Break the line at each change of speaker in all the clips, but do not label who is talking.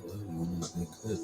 love you when they could.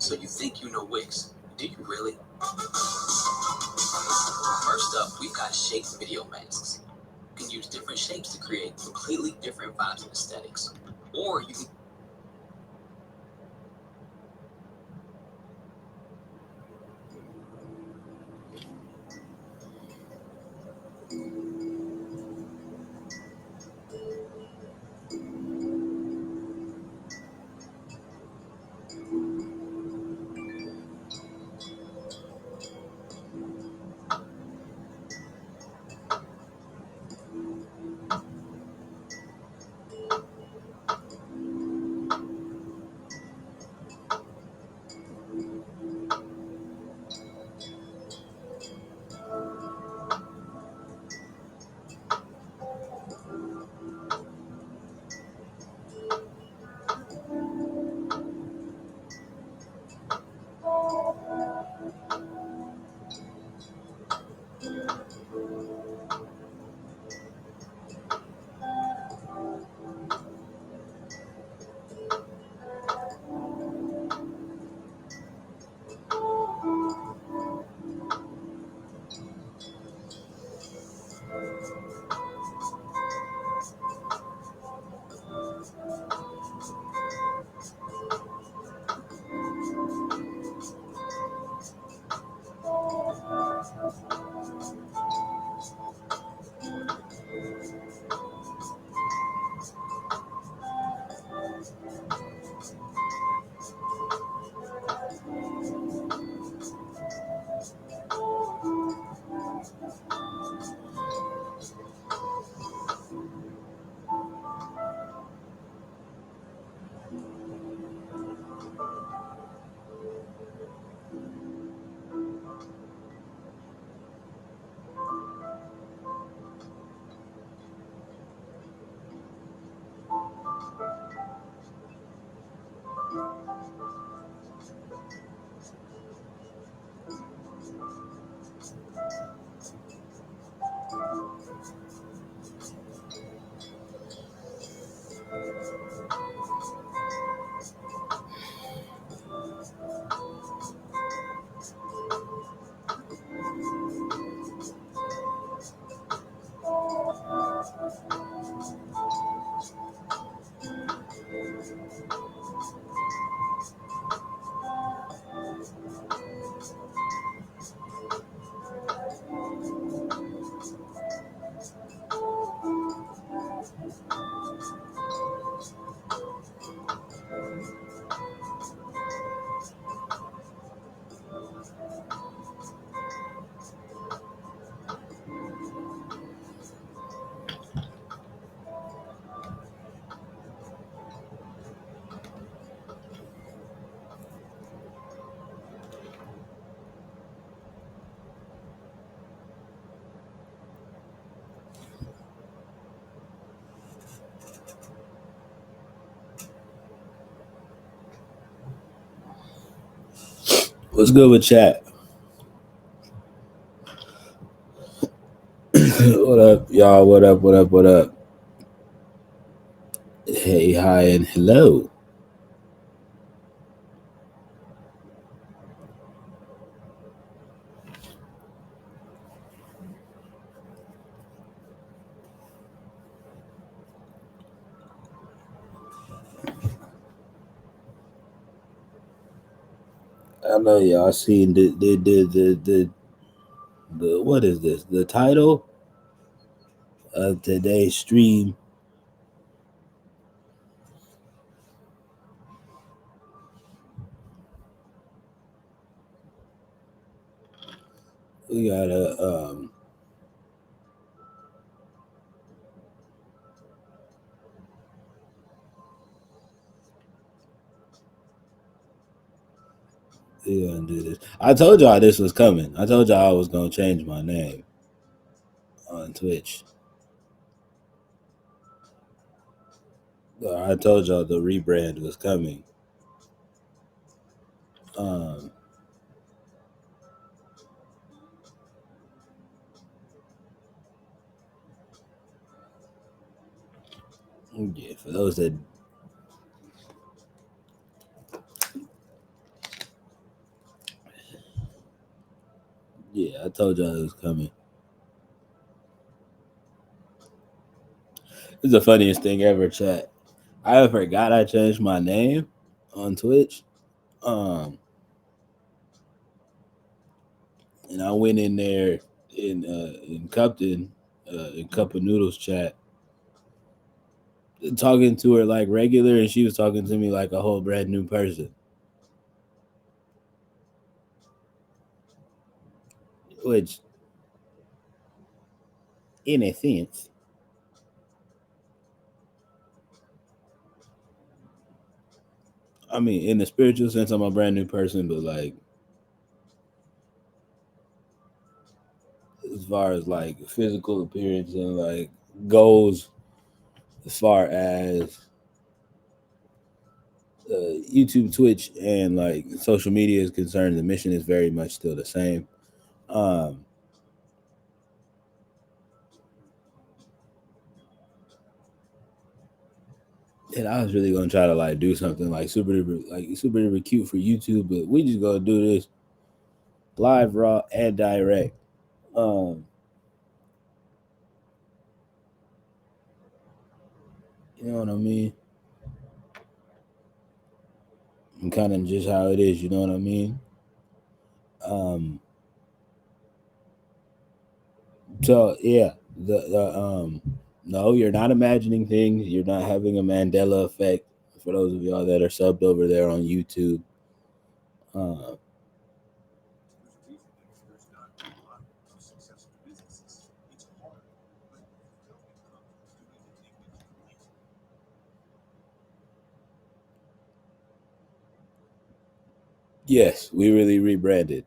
So you think you know Wix? Do you really? First up, we've got shaped video masks. You can use different shapes to create completely different vibes and aesthetics. Or you can
What's good with chat? What up, y'all? What up? What up? What up? Hey, hi, and hello. I know y'all seen the what is this? The title of today's stream. We gotta we gonna do this. I told y'all this was coming. I told y'all I was gonna change my name on Twitch. I told y'all the rebrand was coming. Yeah, for those that Yeah, I told y'all it was coming. It's the funniest thing ever, chat. I forgot I changed my name on Twitch. Um, and I went in there in Cupton, in Cup of Noodles chat, talking to her like regular, and she was talking to me like a whole brand new person. Which, in a sense, I mean, in the spiritual sense, I'm a brand new person, but like as far as like physical appearance and like goals, as far as YouTube, Twitch, and like social media is concerned, the mission is very much still the same. Um, and I was really gonna try to like do something like super duper cute for YouTube, but we just gonna do this live, raw, and direct. Um, you know what I mean? And kind of just how it is. You know what I mean? Um, so yeah, the no, you're not imagining things. You're not having a Mandela effect. For those of y'all that are subbed over there on YouTube, uh, yes, we really rebranded.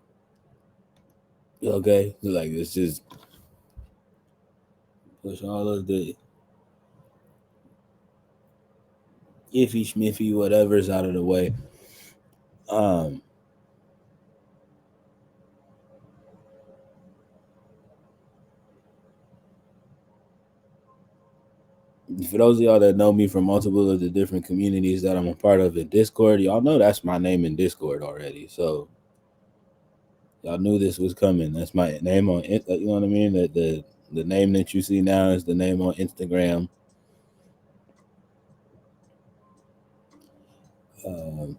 Okay, like it's just push all of the iffy schmiffy whatever's out of the way. Um, for those of y'all that know me from multiple of the different communities that I'm a part of in Discord, y'all know that's my name in Discord already. So y'all knew this was coming. That's my name on it. You know what I mean? The name that you see now is the name on Instagram. Um,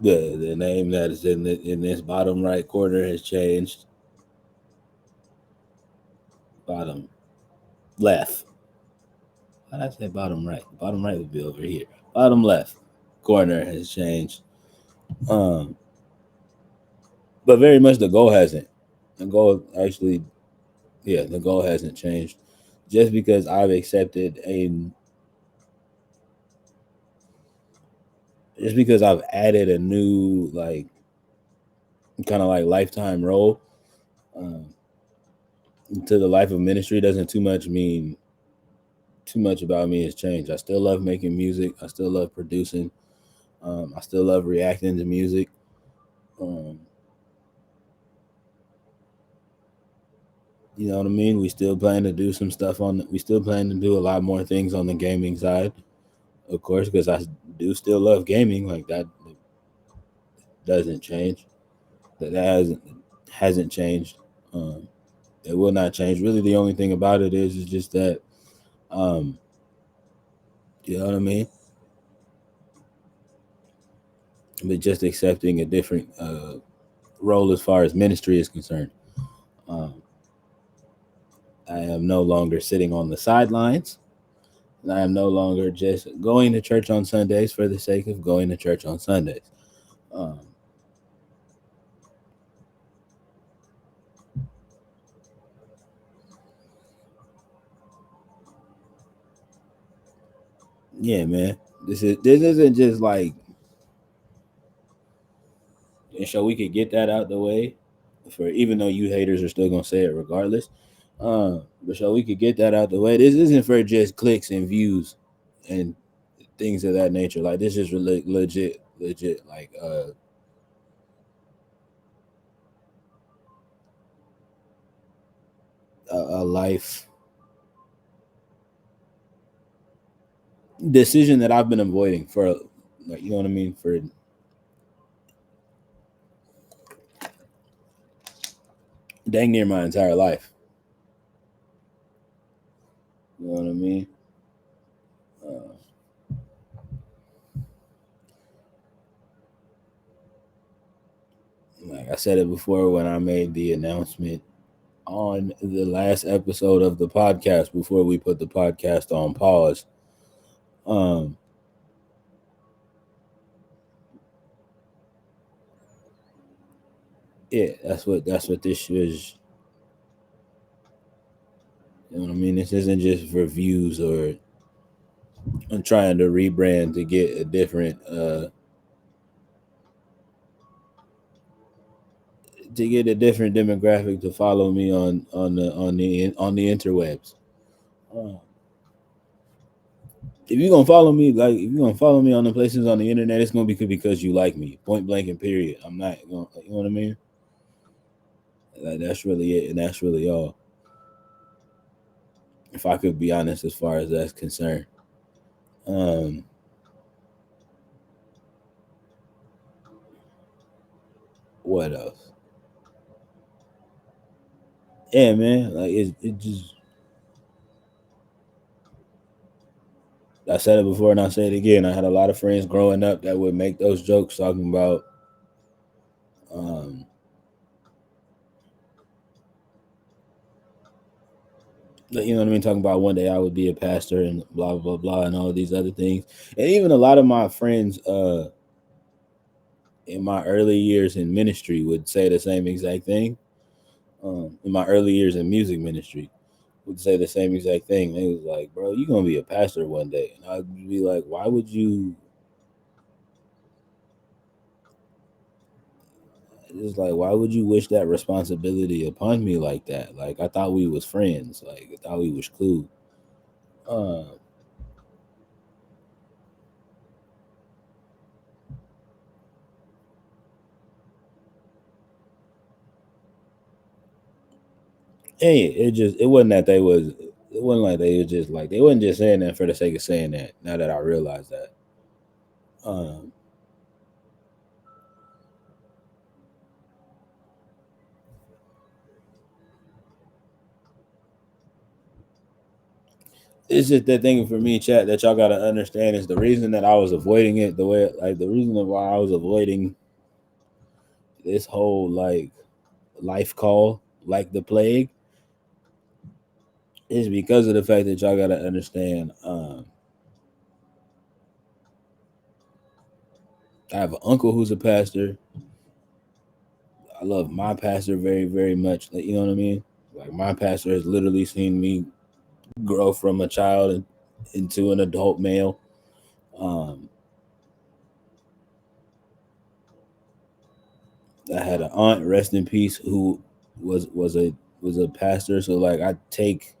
the name that is in this bottom right corner has changed. Bottom left. Why did I say bottom right? Bottom right would be over here. Bottom left corner has changed. Um, but very much the goal hasn't. The goal actually, yeah, the goal hasn't changed. Just because I've accepted a, just because I've added a new like kind of like lifetime role um, to the life of ministry doesn't too much mean too much about me has changed. I still love making music. I still love producing. I still love reacting to music. Um, you know what I mean? We still plan to do some stuff on. We still plan to do a lot more things on the gaming side, of course, because I do still love gaming. Like that doesn't change. That hasn't changed. Um, it will not change. Really, the only thing about it is just that, um, you know what I mean. But just accepting a different role as far as ministry is concerned. Um, I am no longer sitting on the sidelines. And I am no longer just going to church on Sundays for the sake of going to church on Sundays. Um, yeah, man. This isn't just like, and so we could get that out the way. For even though you haters are still gonna say it regardless, but so we could get that out the way. This isn't for just clicks and views and things of that nature. Like this is legit, like a life decision that I've been avoiding for, like, you know what I mean, for dang near my entire life. You know what I mean? Uh, like I said it before when I made the announcement on the last episode of the podcast before we put the podcast on pause. Um, yeah, that's what this is. You know what I mean? This isn't just for views or I'm trying to rebrand to get a different demographic to follow me on the interwebs. Uh, if you're gonna follow me, like if you're gonna follow me on the places on the internet, it's gonna be because you like me. Point blank and period. I'm not gonna, you know what I mean? Like, that's really it, and that's really all. If I could be honest, as far as that's concerned. Um, what else? Yeah, man. Like it just. I said it before and I say it again. I had a lot of friends growing up that would make those jokes talking about, um, you know what I mean, talking about one day I would be a pastor and blah blah blah and all these other things. And even a lot of my friends, in my early years in ministry would say the same exact thing. In my early years in music ministry, would say the same exact thing. They was like, "Bro, you gonna be a pastor one day," and I'd be like, "Why would you?" It's like, why would you wish that responsibility upon me like that? Like, I thought we was friends. Like, I thought we was cool. Uh, hey, it wasn't that they was. It wasn't like they was just like they wasn't just saying that for the sake of saying that. Now that I realize that, um, it's just that thing for me, chat, that y'all gotta understand is the reason that I was avoiding it the way, like the reason of why I was avoiding this whole like life call like the plague is because of the fact that y'all gotta understand. I have an uncle who's a pastor. I love my pastor very, very much. Like, you know what I mean? Like my pastor has literally seen me grow from a child into an adult male. Um, I had an aunt, rest in peace, who was was a was a pastor. So like I take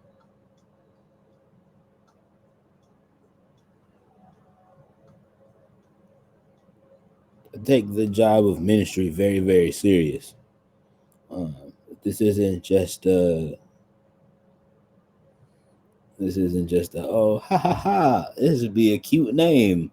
the job of ministry very, very serious. Um, this isn't just this isn't just a oh ha ha ha. This would be a cute name.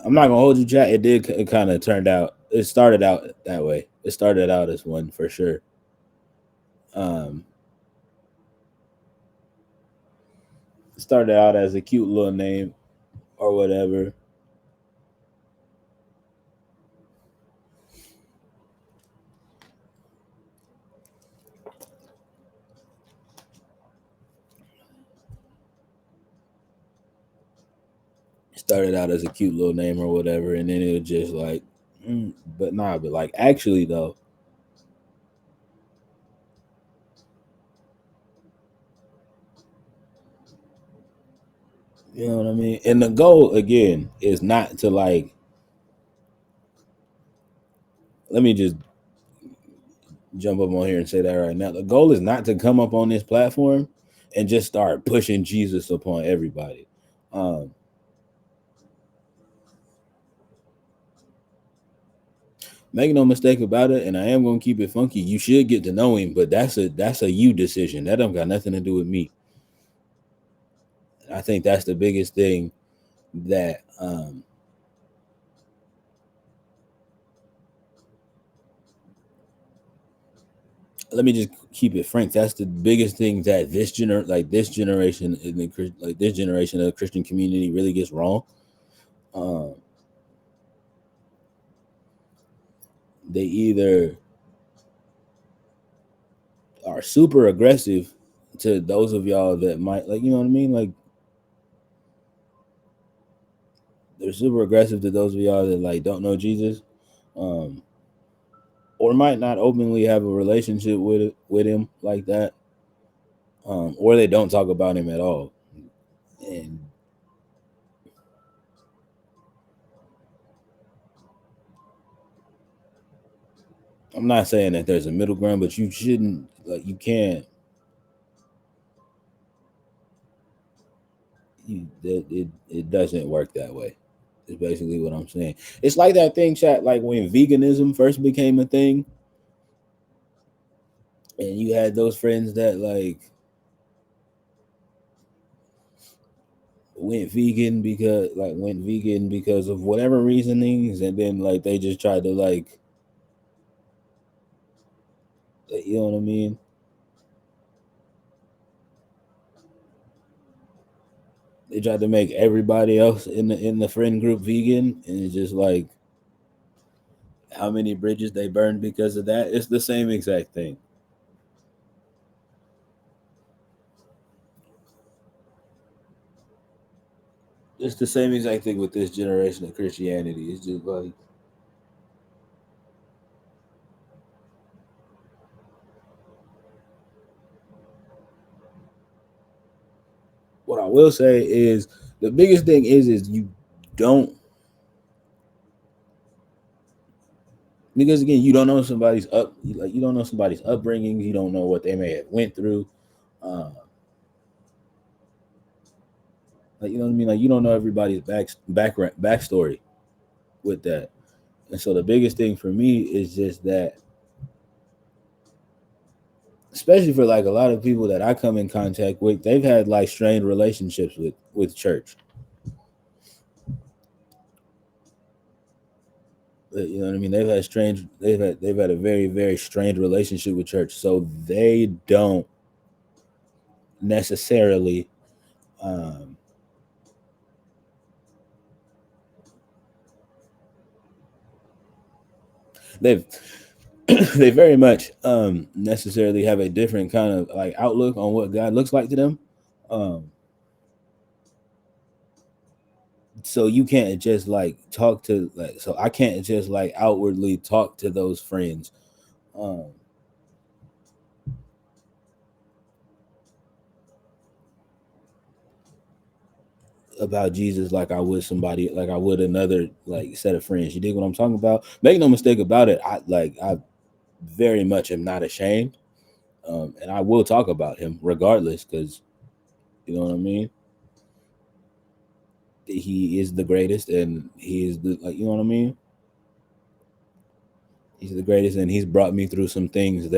I'm not gonna hold you, chat. It did. It kind of turned out. It started out that way. It started out as one for sure. Um, it started out as a cute little name or whatever. It started out as a cute little name or whatever, and then it was just like, but nah. But like actually though, you know what I mean. And the goal again is not to like. Let me just jump up on here and say that right now. The goal is not to come up on this platform and just start pushing Jesus upon everybody. Um, Make no mistake about it, and I am gonna keep it funky. You should get to know him, but that's a you decision. That don't got nothing to do with me. I think that's the biggest thing that let me just keep it frank. That's the biggest thing that this generation in this generation of the Christian community really gets wrong. Um, they either are super aggressive to those of y'all that might like, you know what I mean? Like they're super aggressive to those of y'all that like don't know Jesus, um, or might not openly have a relationship with him like that, or they don't talk about him at all. And I'm not saying that there's a middle ground, but you shouldn't like you can't. It doesn't work that way. Is basically what I'm saying. It's like that thing, chat. Like when veganism first became a thing, and you had those friends that like went vegan because of whatever reasonings, and then like they just tried to like, you know what I mean? They tried to make everybody else in the friend group vegan, and it's just like how many bridges they burned because of that. It's the same exact thing. It's the same exact thing with this generation of Christianity. It's just like what I will say is the biggest thing is you don't, because again you don't know somebody's you don't know somebody's upbringing, you don't know what they may have went through, uh, like you know what I mean, like you don't know everybody's backstory with that. And so the biggest thing for me is just that, especially for like a lot of people that I come in contact with, they've had like strained relationships with church. You know what I mean? They've had a very very strained relationship with church, so they don't necessarily um, they've they very much necessarily have a different kind of like outlook on what God looks like to them. Um, so you can't just like talk to like so I can't just like outwardly talk to those friends um, about Jesus like I would another like set of friends. You dig what I'm talking about? Make no mistake about it. I very much am not ashamed, and I will talk about him regardless because you know what I mean. He is the greatest, and he is the like you know what I mean. He's the greatest, and he's brought me through some things, and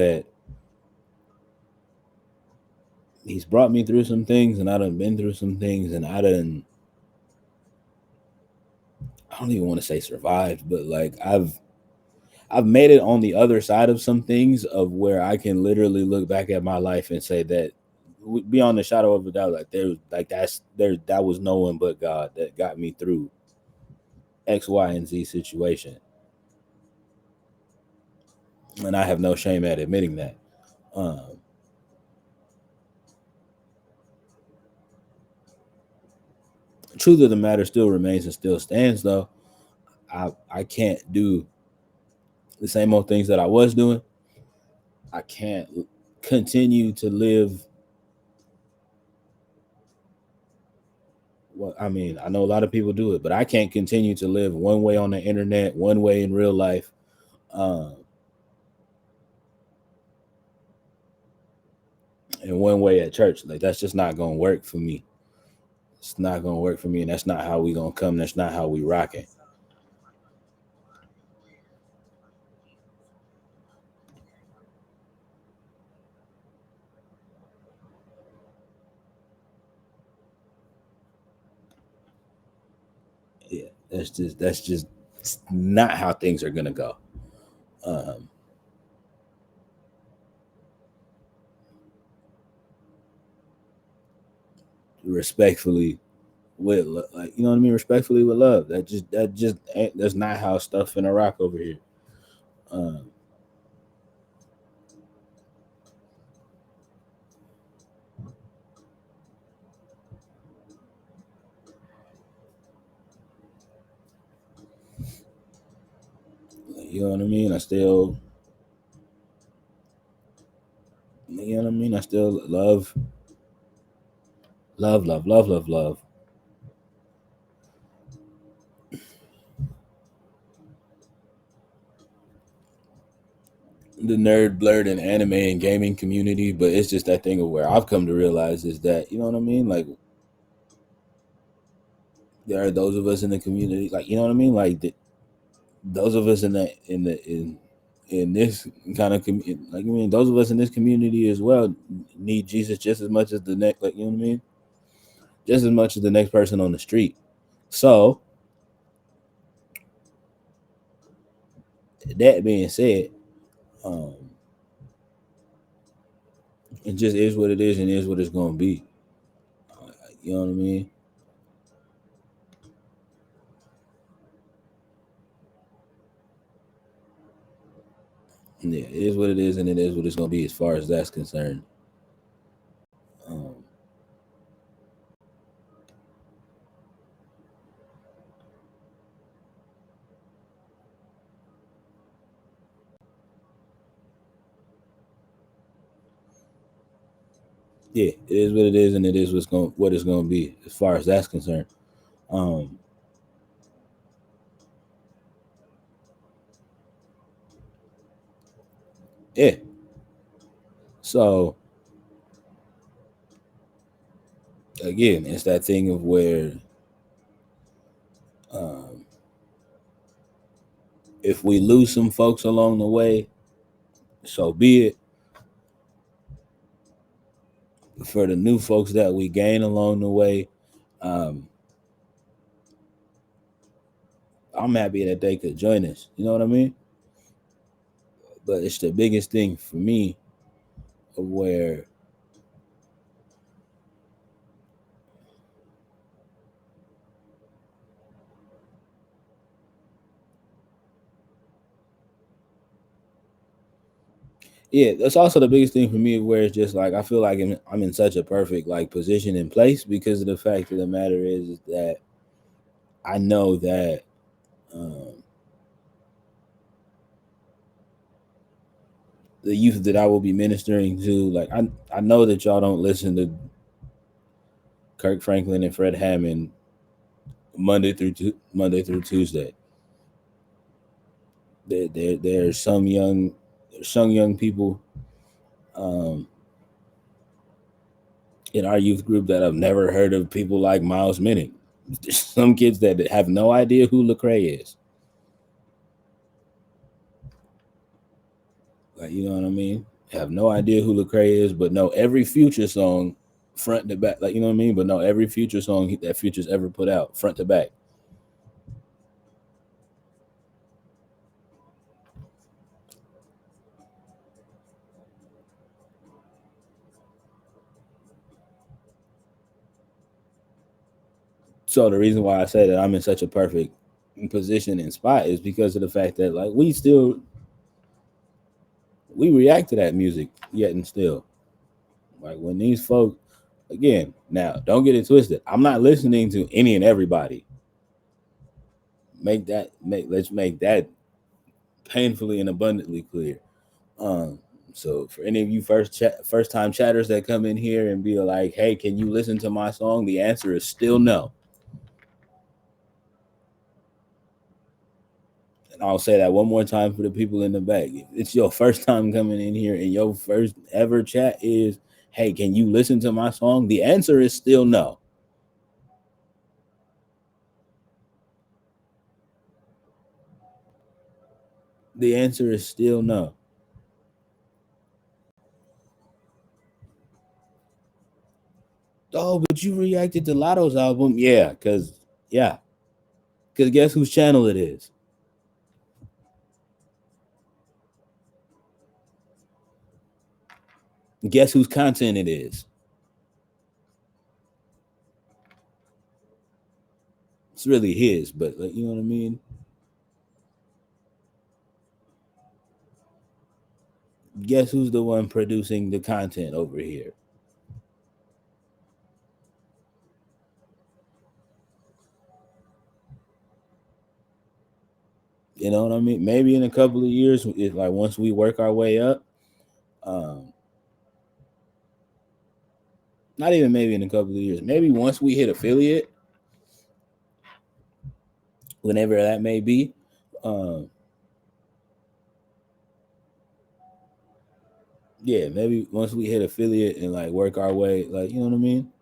I done been through some things, and I don't even want to say survived, but like I've made it on the other side of some things of where I can literally look back at my life and say that beyond the shadow of a doubt, like that was no one but God that got me through X, Y, and Z situation, and I have no shame at admitting that. Um, Truth of the matter still remains and still stands, though. I can't do the same old things that I was doing. I can't continue to live. Well, I mean, I know a lot of people do it, but I can't continue to live one way on the internet, one way in real life, um, and one way at church. Like that's just not gonna work for me. It's not gonna work for me, and that's not how we gonna come. That's not how we rocking. That's just not how things are gonna go. Um, Respectfully, like you know what I mean. Respectfully with love. That just ain't, that's not how stuff finna rock over here. Um, you know what I mean. You know what I mean. I still love the nerd, blurred, and anime and gaming community. But it's just that thing of where I've come to realize is that you know what I mean. Like there are those of us in the community, like you know what I mean. Like those of us in this kind of like I mean, those of us in this community as well need Jesus just as much as the next, like you know what I mean, just as much as the next person on the street. So that being said, um, it just is what it is and is what it's gonna be. You know what I mean? Yeah, it is what it is and it is what it's gonna be as far as that's concerned. Um, yeah, it is what it is and it is what it's gonna be as far as that's concerned. Um, yeah. So again, it's that thing of where um, if we lose some folks along the way, so be it. For the new folks that we gain along the way, um, I'm happy that they could join us. You know what I mean? But it's the biggest thing for me of where yeah, that's also the biggest thing for me where it's just like I feel like I'm in such a perfect like position in place because of the fact of the matter is that I know that um, the youth that I will be ministering to, like I know that y'all don't listen to Kirk Franklin and Fred Hammond Monday through Tuesday. There's some young people um, in our youth group that have never heard of people like Miles Minnick. There's some kids that have no idea who Lecrae is. Like you know what I mean? Have no idea who Lecrae is, but know every Future song front to back. Like you know what I mean? But know every Future song that Future's ever put out front to back. So the reason why I say that I'm in such a perfect position and spot is because of the fact that like we react to that music yet and still. Like when these folks again, now don't get it twisted. I'm not listening to any and everybody. Let's make that painfully and abundantly clear. Um, so for any of you first time chatters that come in here and be like, "Hey, can you listen to my song?" The answer is still no. And I'll say that one more time for the people in the back. If it's your first time coming in here and your first ever chat is, "Hey, can you listen to my song?" The answer is still no. The answer is still no. Oh, but you reacted to Lotto's album, yeah, yeah, Because guess whose channel it is? Guess whose content it is? It's really his, but like, you know what I mean? Guess who's the one producing the content over here? You know what I mean? Maybe in a couple of years, if like once we work our way up, um, not even maybe in a couple of years, maybe once we hit affiliate, whenever that may be, um, yeah, maybe once we hit affiliate and like work our way, like you know what I mean?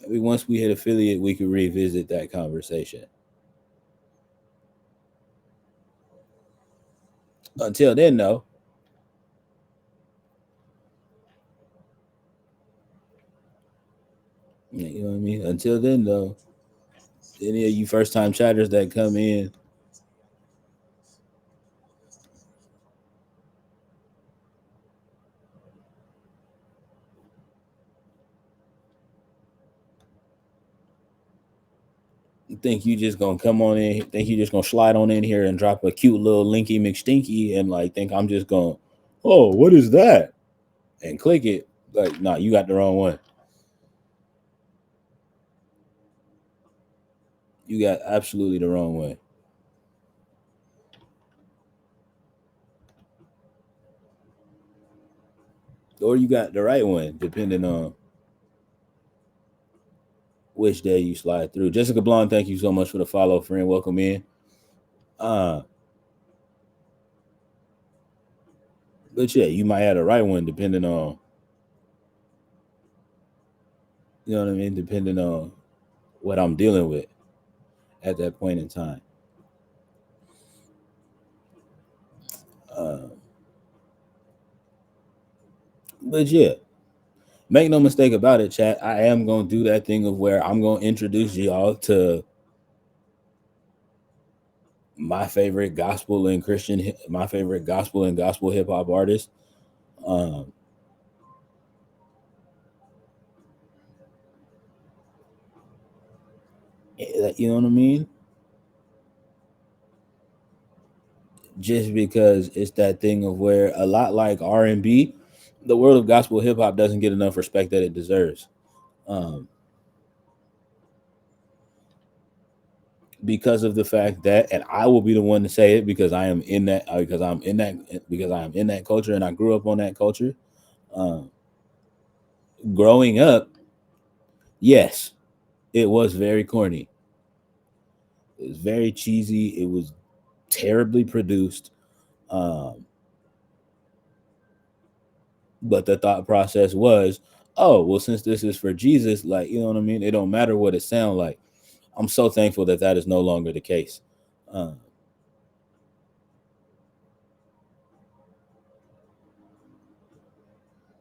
Maybe once we hit affiliate, we could revisit that conversation. Until then, though, you know what I mean? Until then, though, any of you first time chatters that come in, think you just gonna come on in, think you just gonna slide on in here and drop a cute little linky McStinky and like think I'm just gonna, oh, what is that? And click it. Like, nah, you got the wrong one. You got absolutely the wrong one. Or you got the right one, depending on which day you slide through. Jessica Blonde, thank you so much for the follow, friend. Welcome in. Uh, but yeah, you might have the right one depending on, you know what I mean, depending on what I'm dealing with at that point in time. Uh, but yeah, make no mistake about it, chat. I am gonna do that thing of where I'm gonna introduce y'all to my favorite gospel and Christian, my favorite gospel and gospel hip hop artists. Um, you know what I mean? Just because it's that thing of where a lot like R&B, the world of gospel hip hop doesn't get enough respect that it deserves. Um, because of the fact that, and I will be the one to say it because I am in that, because I am in that culture and I grew up on that culture. Um, growing up, yes, it was very corny. It was very cheesy. It was terribly produced. Um, but the thought process was, oh, well, since this is for Jesus, like, you know what I mean? It don't matter what it sound like. I'm so thankful that that is no longer the case. Um,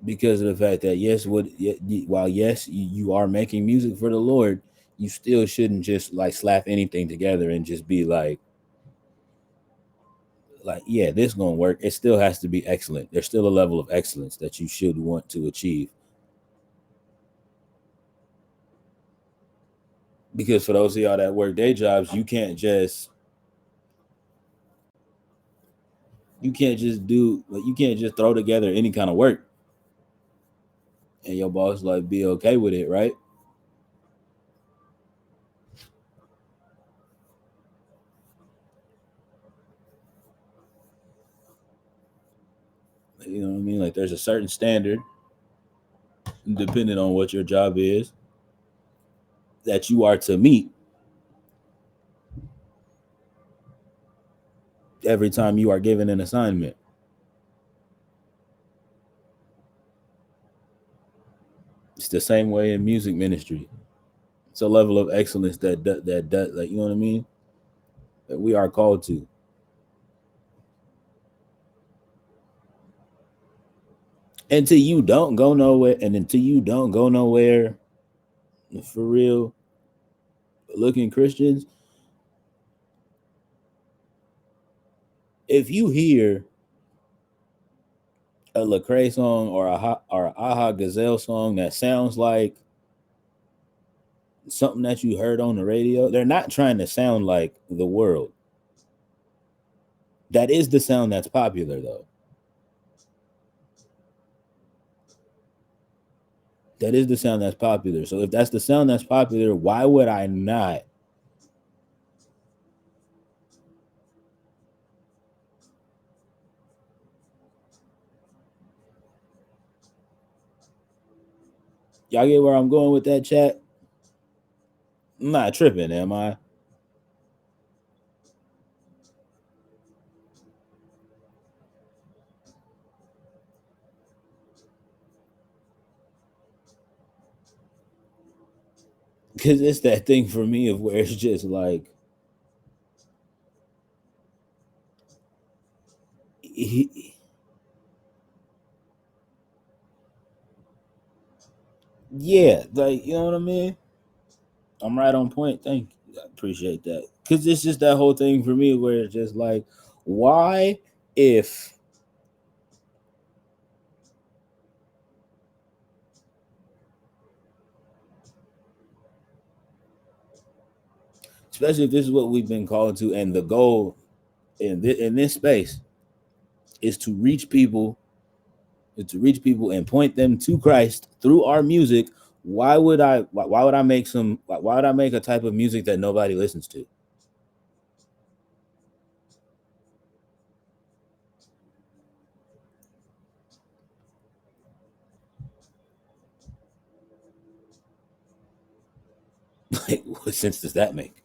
because of the fact that yes, while yes, you are making music for the Lord, you still shouldn't just like slap anything together and just be like yeah, this gonna work. It still has to be excellent. There's still a level of excellence that you should want to achieve. Because for those of y'all that work day jobs, you can't just throw together any kind of work and your boss like be okay with it, right? You know what I mean? Like there's a certain standard, depending on what your job is, that you are to meet every time you are given an assignment. It's the same way in music ministry. It's a level of excellence that like you know what I mean, that we are called to. Until you don't go nowhere, and until you don't go nowhere, for real, looking Christians, if you hear a Lecrae song or or a Aha Gazelle song that sounds like something that you heard on the radio, they're not trying to sound like the world. That is the sound that's popular, though. That is the sound that's popular. So if that's the sound that's popular, why would I not? Y'all get where I'm going with that, chat? I'm not tripping, am I? Because it's that thing for me of where it's just like, yeah, like, you know what I mean? I'm right on point. Thank you. I appreciate that. Because it's just that whole thing for me where it's just like, why, if, especially if this is what we've been called to, and the goal in this space is to reach people, and point them to Christ through our music. Why would I make why would I make a type of music that nobody listens to? Like, what sense does that make?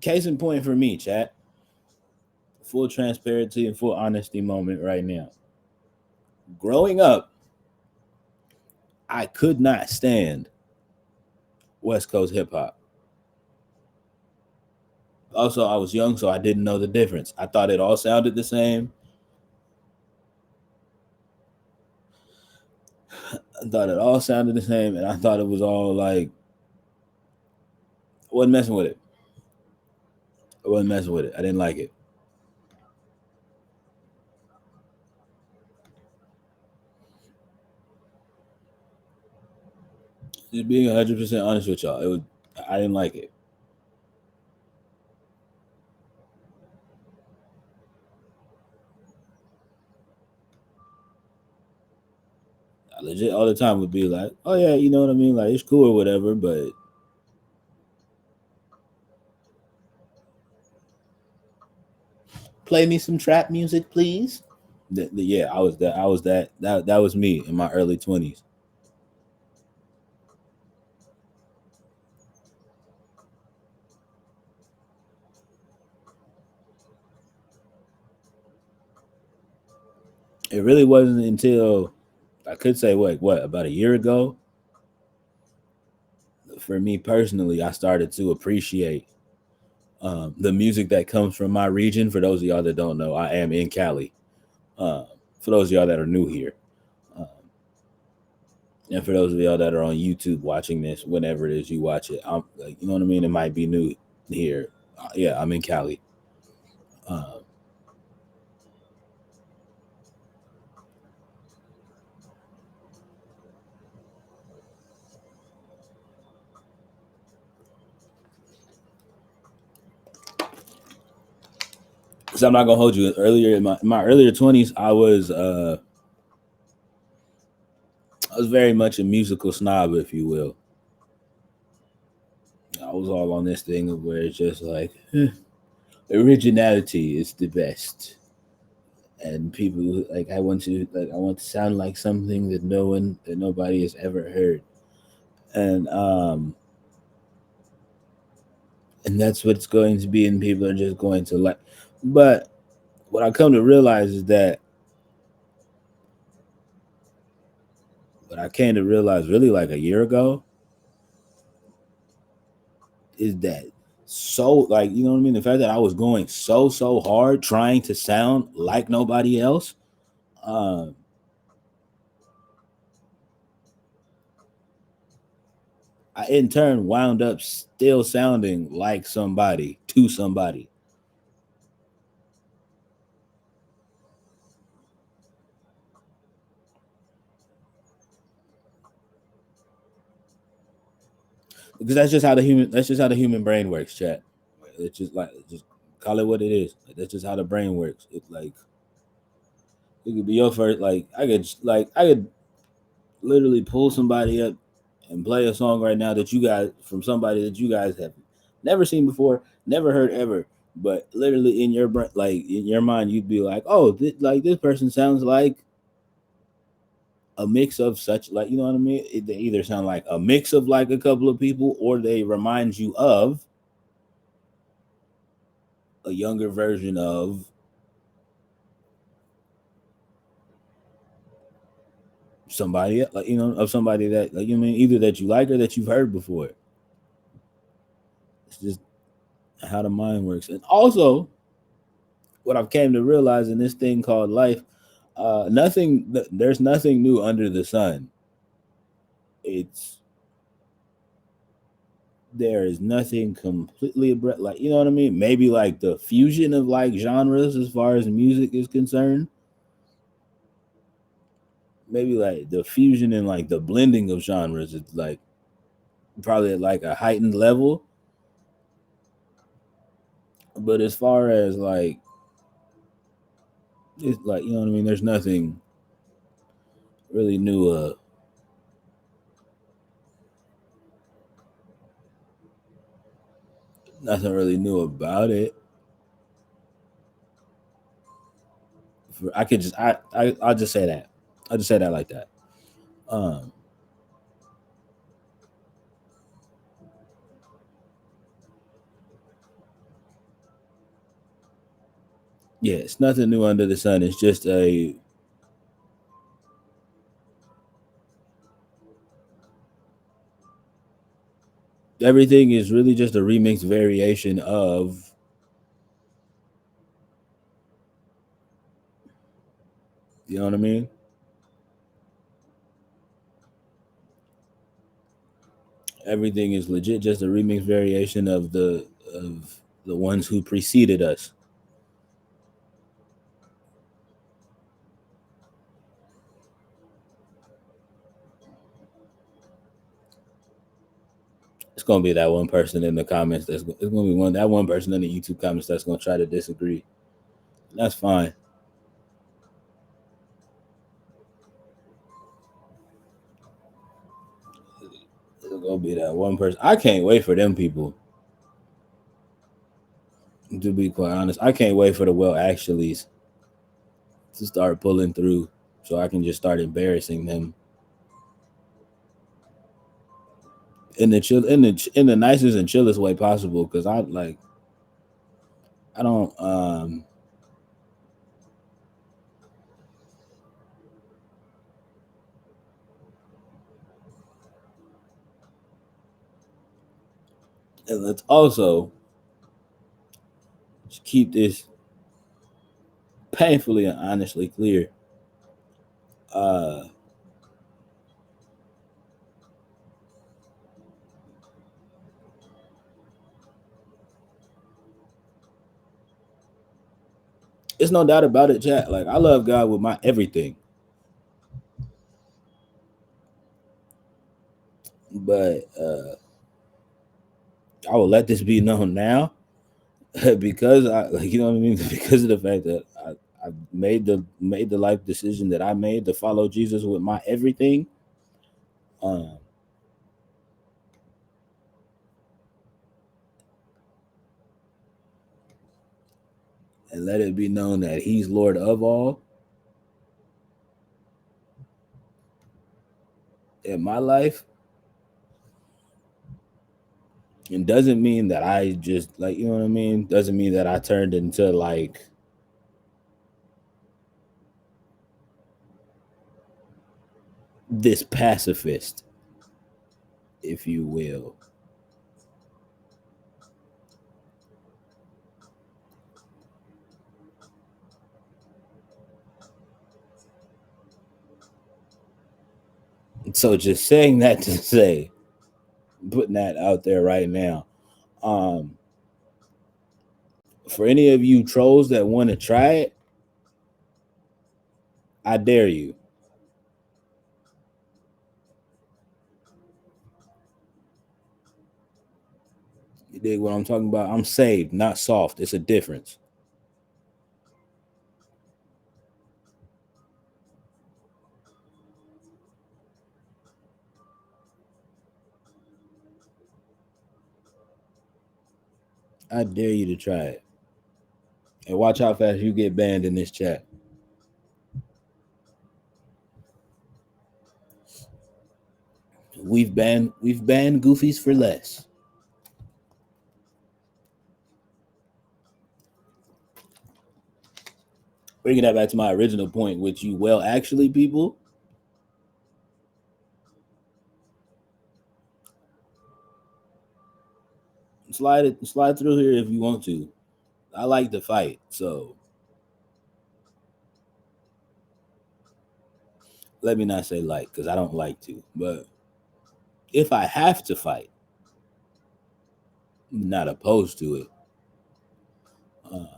Case in point for me, chat. Full transparency and full honesty moment right now. Growing up, I could not stand West Coast hip hop. Also, I was young, so I didn't know the difference. I thought it all sounded the same. I thought it all sounded the same, and I thought it was all like, I wasn't messing with it. I wasn't messing with it. I didn't like it. Just being 100% honest with y'all, I didn't like it. I legit all the time would be like, oh yeah, you know what I mean? Like, it's cool or whatever, but play me some trap music, please. Yeah, I was that. I was that. That was me in my early 20s. It really wasn't until I could say what about a year ago. For me personally, I started to appreciate the music that comes from my region. For those of y'all that don't know, I am in Cali. Uh, for those of y'all that are new here, um, and for those of y'all that are on YouTube watching this, whenever it is you watch it, I'm like, you know what I mean. It might be new here. Yeah, I'm in Cali. Uh, so I'm not gonna hold you. Earlier in my earlier 20s, I was very much a musical snob, if you will. I was all on this thing of where it's just like originality is the best, and people like I want to sound like something that nobody has ever heard, and and that's what it's going to be, and people are just going to like. But what I come to realize is that what I came to realize really like a year ago is that so like, you know what I mean, the fact that I was going so hard trying to sound like nobody else, um I in turn wound up still sounding like somebody to somebody. Because that's just how the human brain works, chat. It's just like, just call it what it is. Like, that's just how the brain works. It like, it could be your first, like I could literally pull somebody up and play a song right now that you guys, from somebody that you guys have never seen before, never heard ever. But literally in your brain, like in your mind, you'd be like, "Oh, like this person sounds like a mix of such, like, you know what I mean? They either sound like a mix of like a couple of people, or they remind you of a younger version of somebody, like, you know, of somebody that, like, you know, either that you like or that you've heard before. It's just how the mind works. And also, what I've came to realize in this thing called life, there's nothing new under the sun. It's There is nothing completely like, you know what I mean. Maybe like the fusion of like genres as far as music is concerned. Maybe like the fusion and like the blending of genres. It's like probably at like a heightened level. But as far as like, it's like, you know what I mean. There's nothing really new. Nothing really new about it. I could just I'll just say that. I'll just say that like that. Um, yeah, it's nothing new under the sun. It's just a everything is really just a remix variation of, you know what I mean. Everything is legit just a remix variation of the ones who preceded us. It's gonna be that one person in the comments that's it's gonna be one person in the YouTube comments that's gonna try to disagree. That's fine. It's gonna be that one person. I can't wait for them people. To be quite honest, I can't wait for the well actuallys to start pulling through, so I can just start embarrassing them in the nicest and chillest way possible. Because I don't and let's also keep this painfully and honestly clear. Uh, it's no doubt about it, chat. Like, I love God with my everything, but I will let this be known now because I, like, you know what I mean, because of the fact that I made the life decision that I made to follow Jesus with my everything. Um, and let it be known that He's Lord of all in my life. It doesn't mean that I just, like, you know what I mean. Doesn't mean that I turned into like this pacifist, if you will. So just saying that to say, putting that out there right now. Um, for any of you trolls that want to try it, I dare you. You dig what I'm talking about? I'm saved, not soft. It's a difference. I dare you to try it. And watch how fast you get banned in this chat. We've banned goofies for less. Bringing that back to my original point, which you well actually people, slide through here if you want to. I like to fight, so let me not say like, because I don't like to. But if I have to fight, I'm not opposed to it. Um,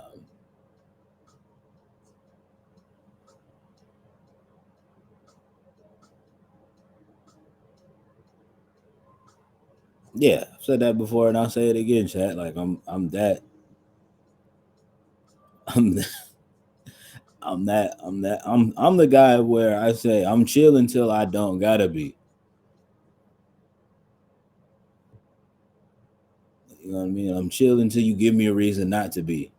yeah, I've said that before, and I'll say it again, chat. Like I'm that, I'm I'm the guy where I say I'm chill until I don't gotta be. You know what I mean? I'm chill until you give me a reason not to be.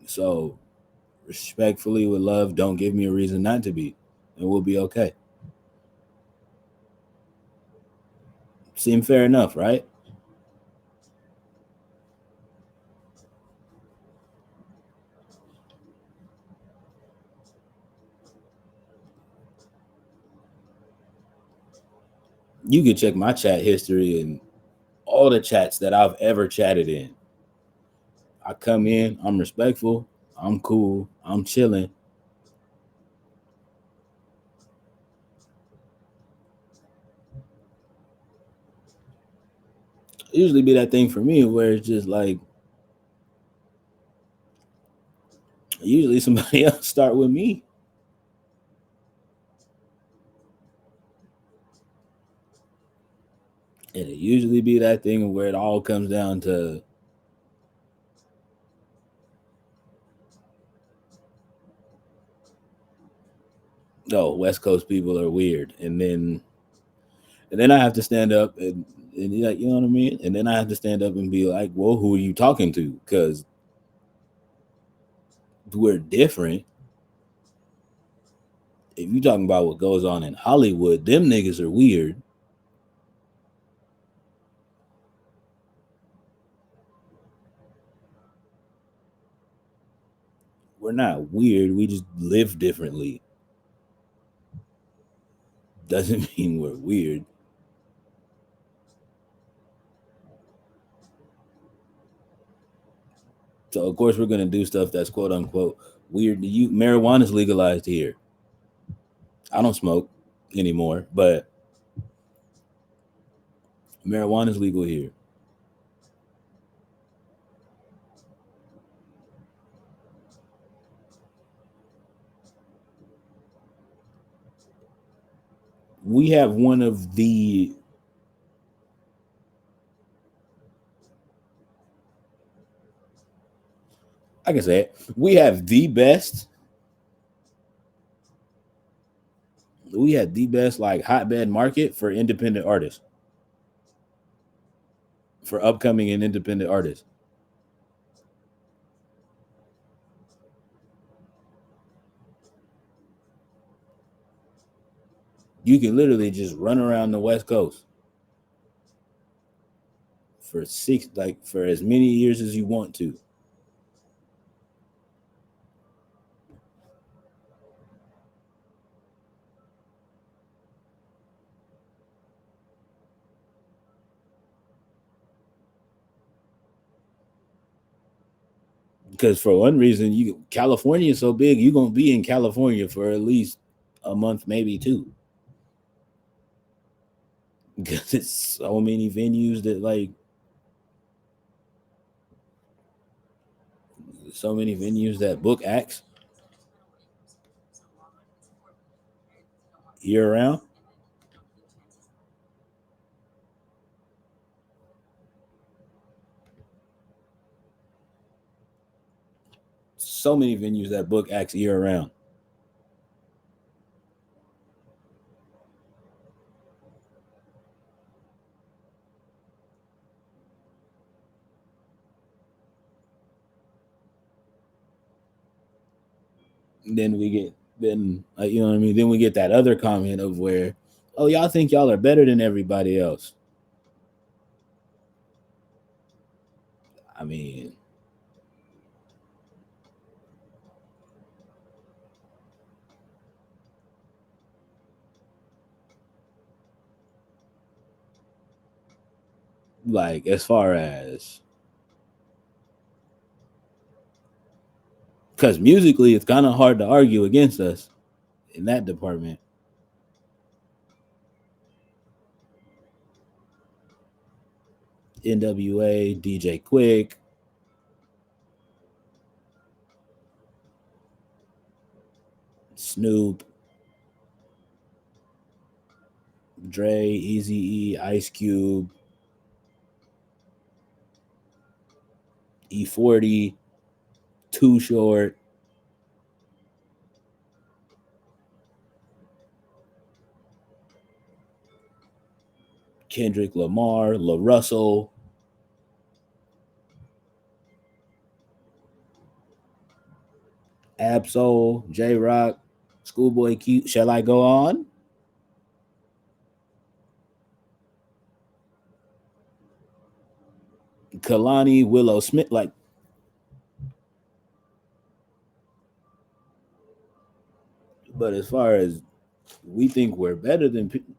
So respectfully, with love, don't give me a reason not to be, and we'll be okay. Seem fair enough, right? You can check my chat history and all the chats that I've ever chatted in. I come in, I'm respectful, I'm cool, I'm chilling. It usually be that thing for me where it's just like usually somebody else start with me. And it usually be that thing where it all comes down to oh, West Coast people are weird. And then I have to stand up and like, you know what I mean? And then I have to stand up and be like, well, who are you talking to? Because we're different. If you talking about what goes on in Hollywood, them niggas are weird. We're not weird. We just live differently. Doesn't mean we're weird. So of course we're gonna do stuff that's quote unquote weird. You marijuana's legalized here. I don't smoke anymore, but marijuana's legal here. We have one of the I can say it. We have the best. We had the best like hotbed market for independent artists, for upcoming and independent artists. You can literally just run around the West Coast for for as many years as you want to. Because for one reason, California is so big, you're gonna be in California for at least a month, maybe two. because it's so many venues that like so many venues that book acts year round. So many venues that book acts year round. Then we get you know what I mean. Then we get that other comment of where, oh, y'all think y'all are better than everybody else. I mean, like as far as because musically it's kind of hard to argue against us in that department. NWA, DJ Quick, Snoop, Dre, Easy E, Ice Cube, E40, Too Short, Kendrick Lamar, La Russell, Absol, J Rock, Schoolboy Q. Shall I go on? Kalani, Willow Smith. Like, but as far as we think we're better than people,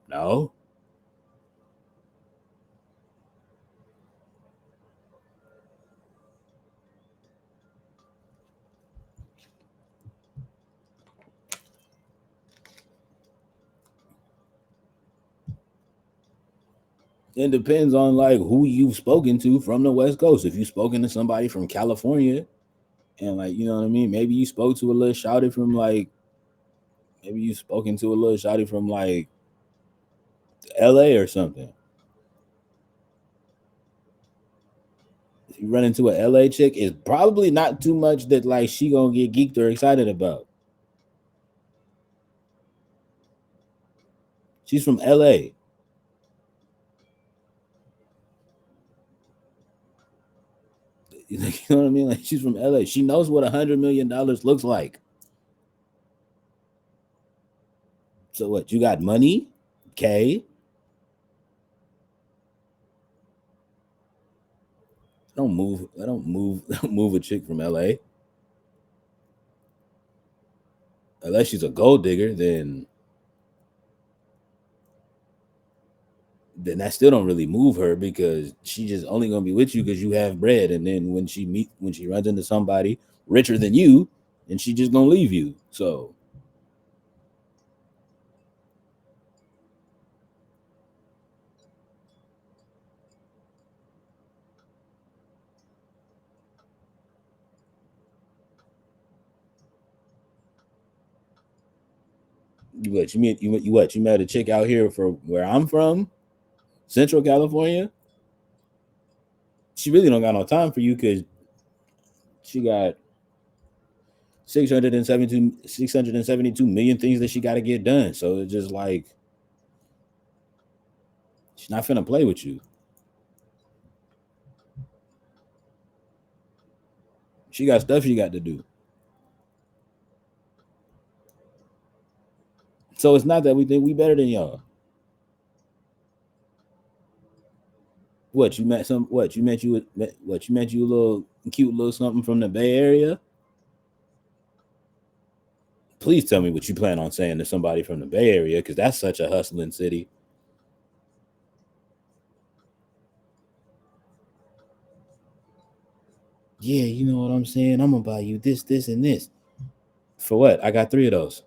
no. It depends on like who you've spoken to from the West Coast. If you've spoken to somebody from California and like you know what I mean, maybe you spoke to a little shouty from like maybe you spoken to a little shouty from like LA or something. If you run into a LA chick, it's probably not too much that like she gonna get geeked or excited about. She's from LA. You know what I mean? Like she's from LA. She knows what $100 million looks like. So what? You got money? Okay. Don't move. I don't move. Don't move a chick from LA unless she's a gold digger. Then that still don't really move her because she just only gonna be with you because you have bread. And then when she runs into somebody richer than you, and she just gonna leave you. So you met a chick out here for where I'm from, Central California. She really don't got no time for you because she got 672 million things that she got to get done. So it's just like she's not finna play with you. She got stuff she got to do. So it's not that we think we better than y'all. What you met some? What you met you? What you met you a little cute little something from the Bay Area? Please tell me what you plan on saying to somebody from the Bay Area because that's such a hustling city. Yeah, you know what I'm saying. I'm gonna buy you this, this, and this. For what? I got three of those.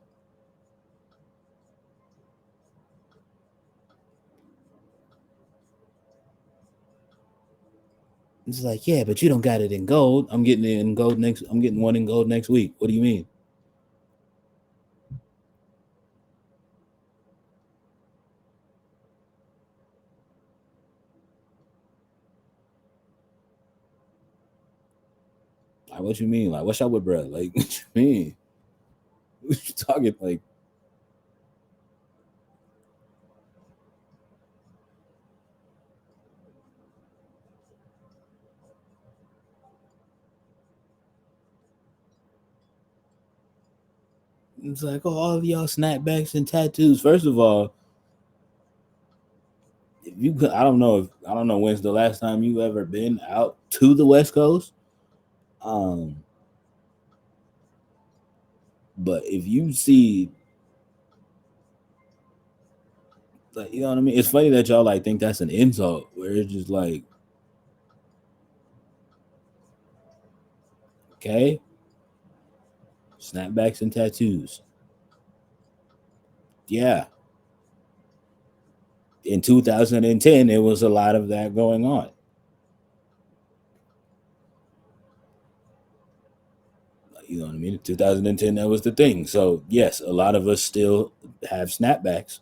It's like, yeah, but you don't got it in gold. I'm getting it in gold next. I'm getting one in gold next week. What do you mean? Like, what you mean? Like, what's up with bro? Like, what you mean? What you talking like? It's like, oh, all of y'all snapbacks and tattoos. First of all, if you, I don't know when's the last time you ever been out to the West Coast. Um, but if you see, like, you know what I mean? It's funny that y'all like think that's an insult. Where it's just like, okay, snapbacks and tattoos. Yeah, in 2010, it was a lot of that going on. You know what I mean? 2010, that was the thing. So yes, a lot of us still have snapbacks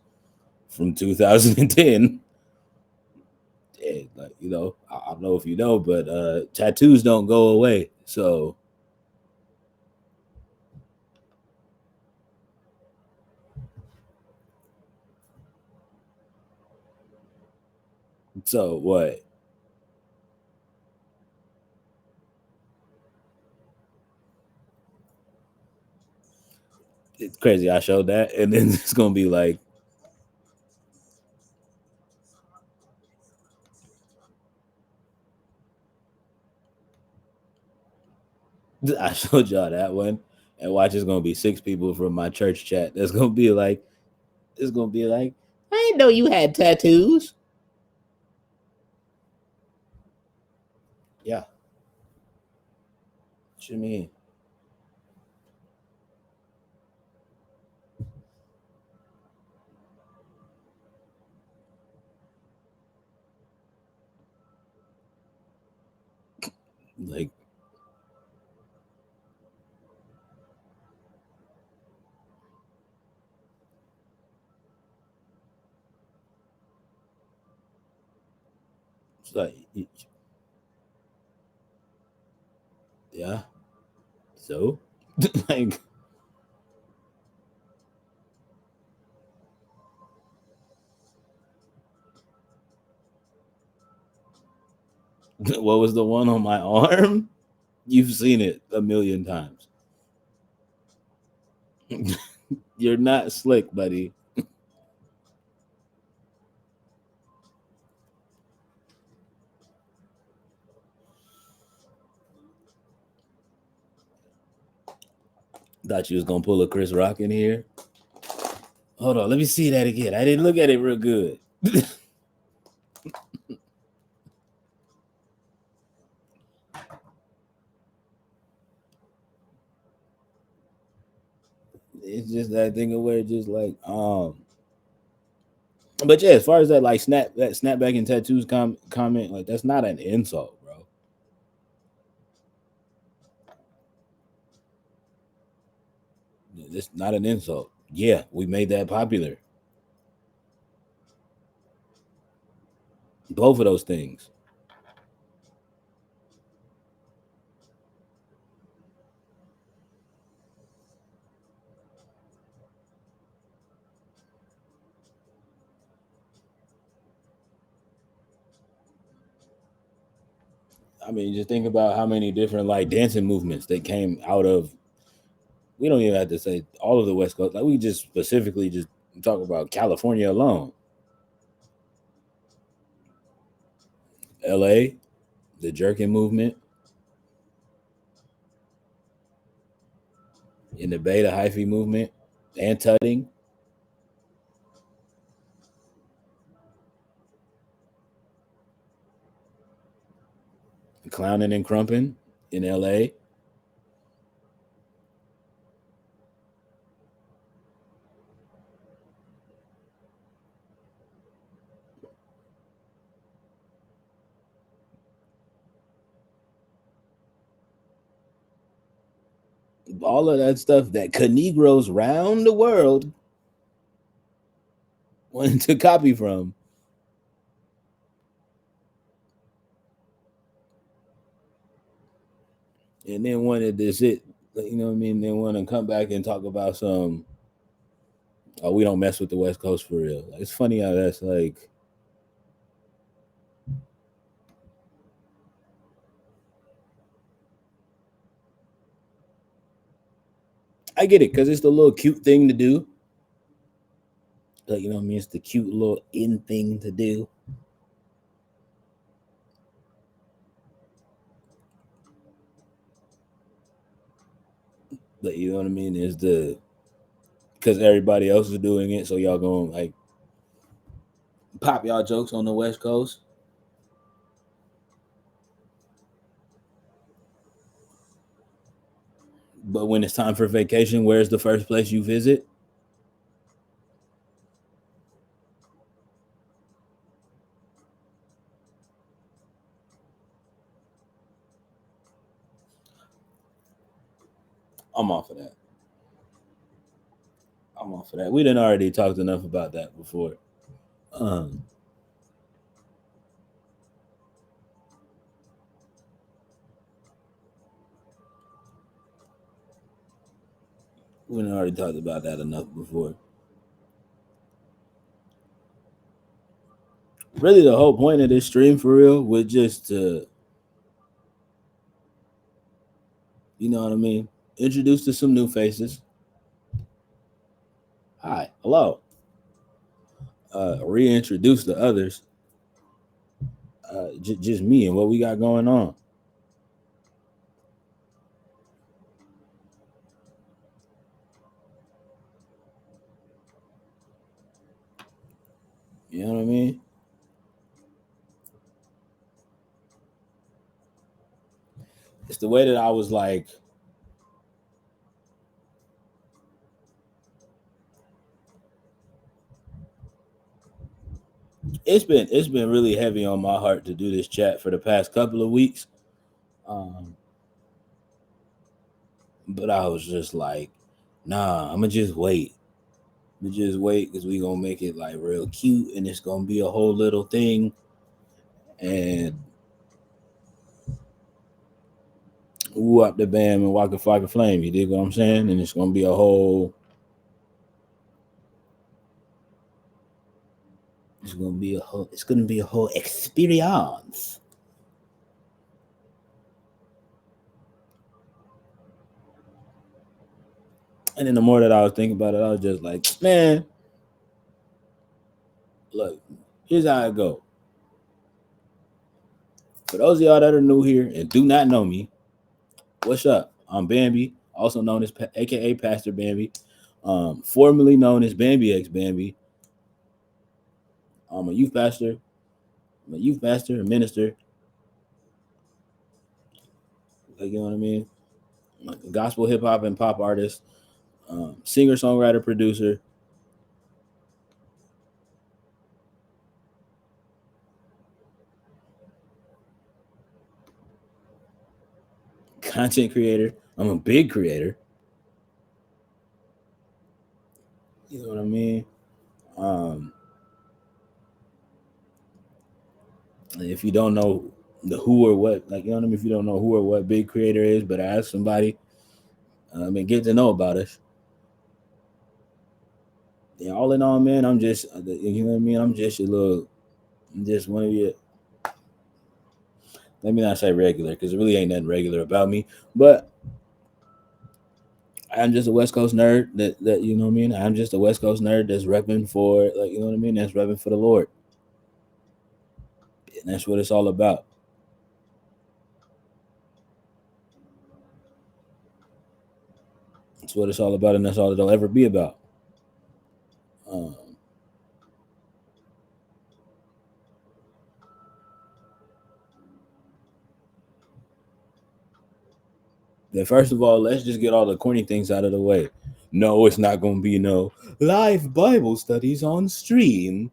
from 2010. And, like, you know, I don't know if you know, but tattoos don't go away. So what? It's crazy. I showed that, and then it's gonna be like, I showed y'all that one, and watch, it's gonna be six people from my church chat. That's gonna be like, it's gonna be like, I didn't know you had tattoos. Yeah, what you mean? Like, it's like, yeah. So, like, what was the one on my arm? You've seen it a million times. You're not slick, buddy. Thought you was gonna pull a Chris Rock in here. Hold on, let me see that again. I didn't look at it real good. It's just that thing of where it's just like, but yeah, as far as that like snapback and tattoos comment, like, that's not an insult, bro. It's not an insult. Yeah, we made that popular. Both of those things. I mean, just think about how many different like dancing movements that came out of. We don't even have to say all of the West Coast. Like, we just specifically just talk about California alone. L.A., the jerking movement. In the Bay, the hyphy movement, and tutting, clowning and crumping in LA. all of that stuff that Negroes round the world wanted to copy from. And then wanted to sit, you know what I mean? They want to come back and talk about some, oh, we don't mess with the West Coast for real. It's funny how that's like, I get it because it's the little cute thing to do. Like, you know what I mean? It's the cute little in thing to do. But you know what I mean? Is the because everybody else is doing it, so y'all gonna like pop y'all jokes on the West Coast. But when it's time for vacation, where's the first place you visit? I'm off of that. I'm off of that. We didn't already talked enough about that before. Um, we didn't already talked about that enough before. Really, the whole point of this stream for real was just to, you know what I mean, introduce to some new faces. Hi, hello. Reintroduce the others. Just me and what we got going on. You know what I mean? It's the way that I was like, it's been really heavy on my heart to do this chat for the past couple of weeks. Um, but I was just like, nah, I'ma just wait. I'ma just wait because we gonna make it like real cute and it's gonna be a whole little thing. And woo up the bam and walk a flag a flame. You dig what I'm saying? And it's gonna be a whole. It's gonna be a whole. It's gonna be a whole experience. And then the more that I was thinking about it, I was just like, man, look, here's how it go. For those of y'all that are new here and do not know me, what's up? I'm Bambi, also known as AKA Pastor Bambi, formerly known as Bambi X Bambi. I'm a youth pastor. I'm a youth pastor, a minister. Like, you know what I mean? Like a gospel, hip hop, and pop artist, singer, songwriter, producer, content creator. I'm a big creator. You know what I mean? Um, if you don't know the who or what, like, you know what I mean? If you don't know who or what big creator is, but ask somebody and get to know about us. Yeah, all in all, man, I'm just, you know what I mean? I'm just a little, I'm just one of you. Let me not say regular because it really ain't nothing regular about me, but I'm just a West Coast nerd that you know what I mean. I'm just a West Coast nerd that's repping for, like, you know what I mean. That's repping for the Lord, and that's what it's all about. That's what it's all about, and that's all it'll ever be about. Um, then first of all, let's just get all the corny things out of the way. No, it's not going to be no live Bible studies on stream.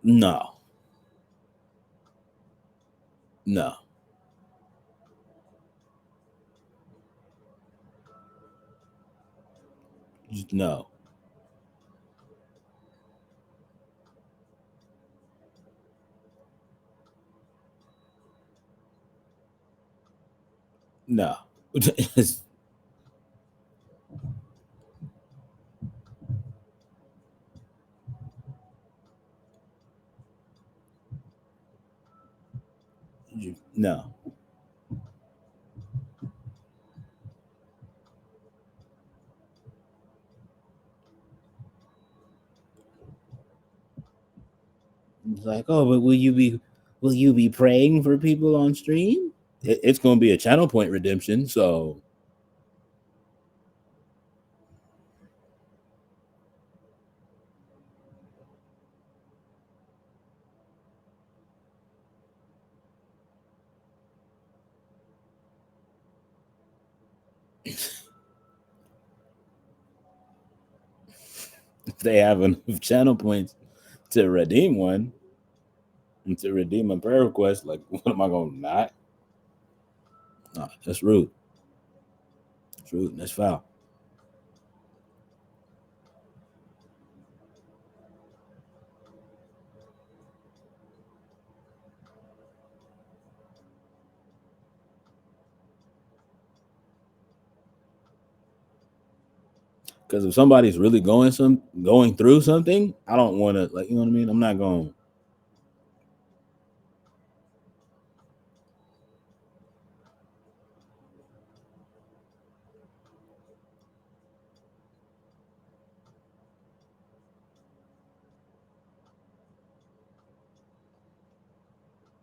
No, no. No. No. No. It's like, oh, but will you be praying for people on stream? It's going to be a channel point redemption, so if they have enough channel points to redeem one and to redeem a prayer request, like, what am I going to not? No, that's rude. That's rude. That's foul. Because if somebody's really going through something, I don't want to, like, you know what I mean. I'm not going.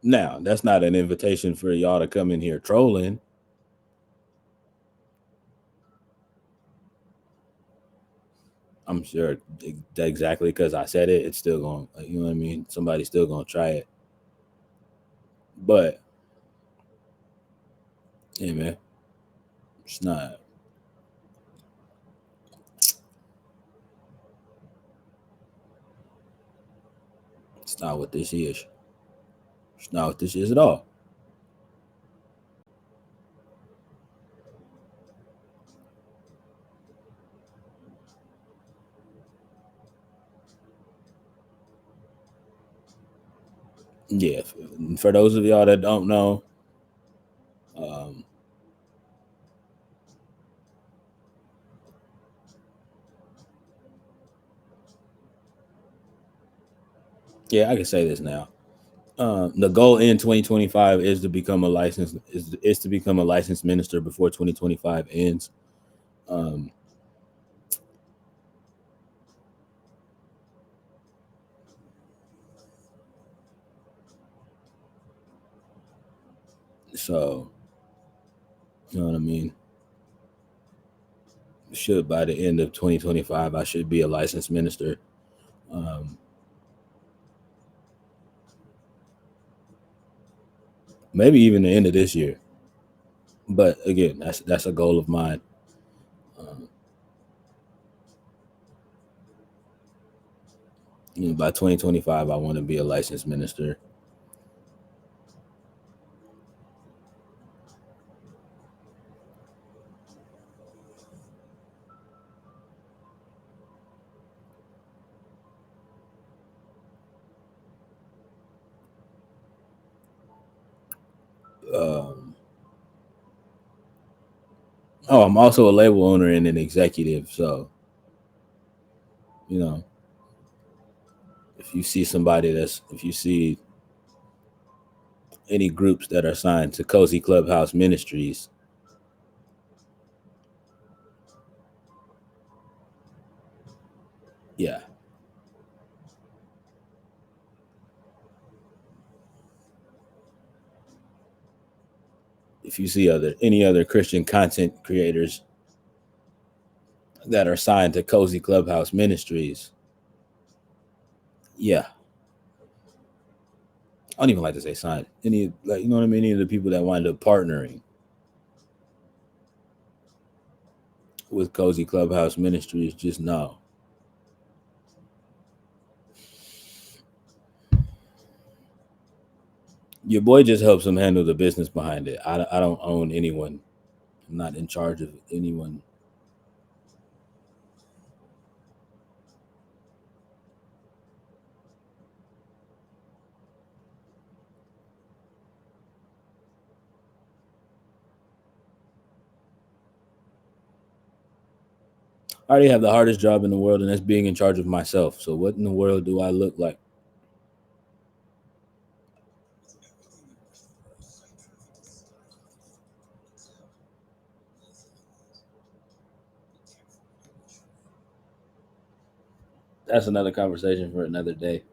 Now, that's not an invitation for y'all to come in here trolling. I'm sure exactly because I said it, it's still going, like, you know what I mean? Somebody's still going to try it. But, yeah, man, it's not. It's not what this is. It's not what this is at all. Yeah, for those of y'all that don't know, um, yeah, I can say this now. The goal in 2025 is to become a licensed is to become a licensed minister before 2025 ends. Um, so you know what I mean. Should by the end of 2025, I should be a licensed minister. Um, Maybe even the end of this year. But again, that's a goal of mine. Um, by 2025, I want to be a licensed minister. Um, I'm also a label owner and an executive. So, you know, if you see any groups that are signed to Cozy Clubhouse Ministries, yeah. If you see any other Christian content creators that are signed to Cozy Clubhouse Ministries, yeah. I don't even like to say signed. Any, like, you know what I mean? Any of the people that wind up partnering with Cozy Clubhouse Ministries, just know your boy just helps them handle the business behind it. I don't own anyone. I'm not in charge of anyone. I already have the hardest job in the world, and that's being in charge of myself. So what in the world do I look like? That's another conversation for another day.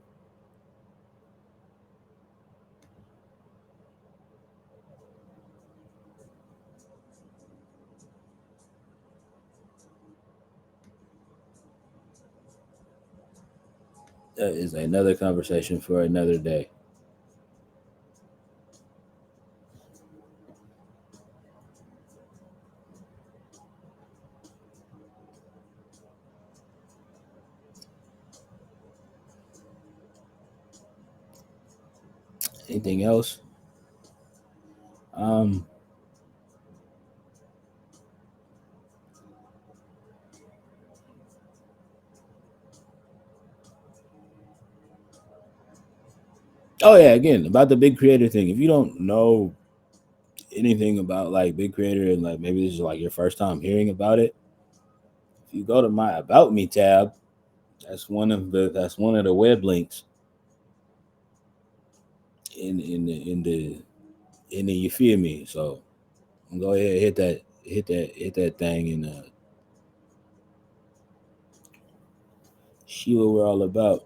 That is another conversation for another day. Anything else? Um. Oh yeah. Again, about the big creator thing. If you don't know anything about like big creator and like maybe this is like your first time hearing about it, if you go to my about me tab, that's one of the web links in the you feel me. So go ahead, hit that thing, and see what we're all about.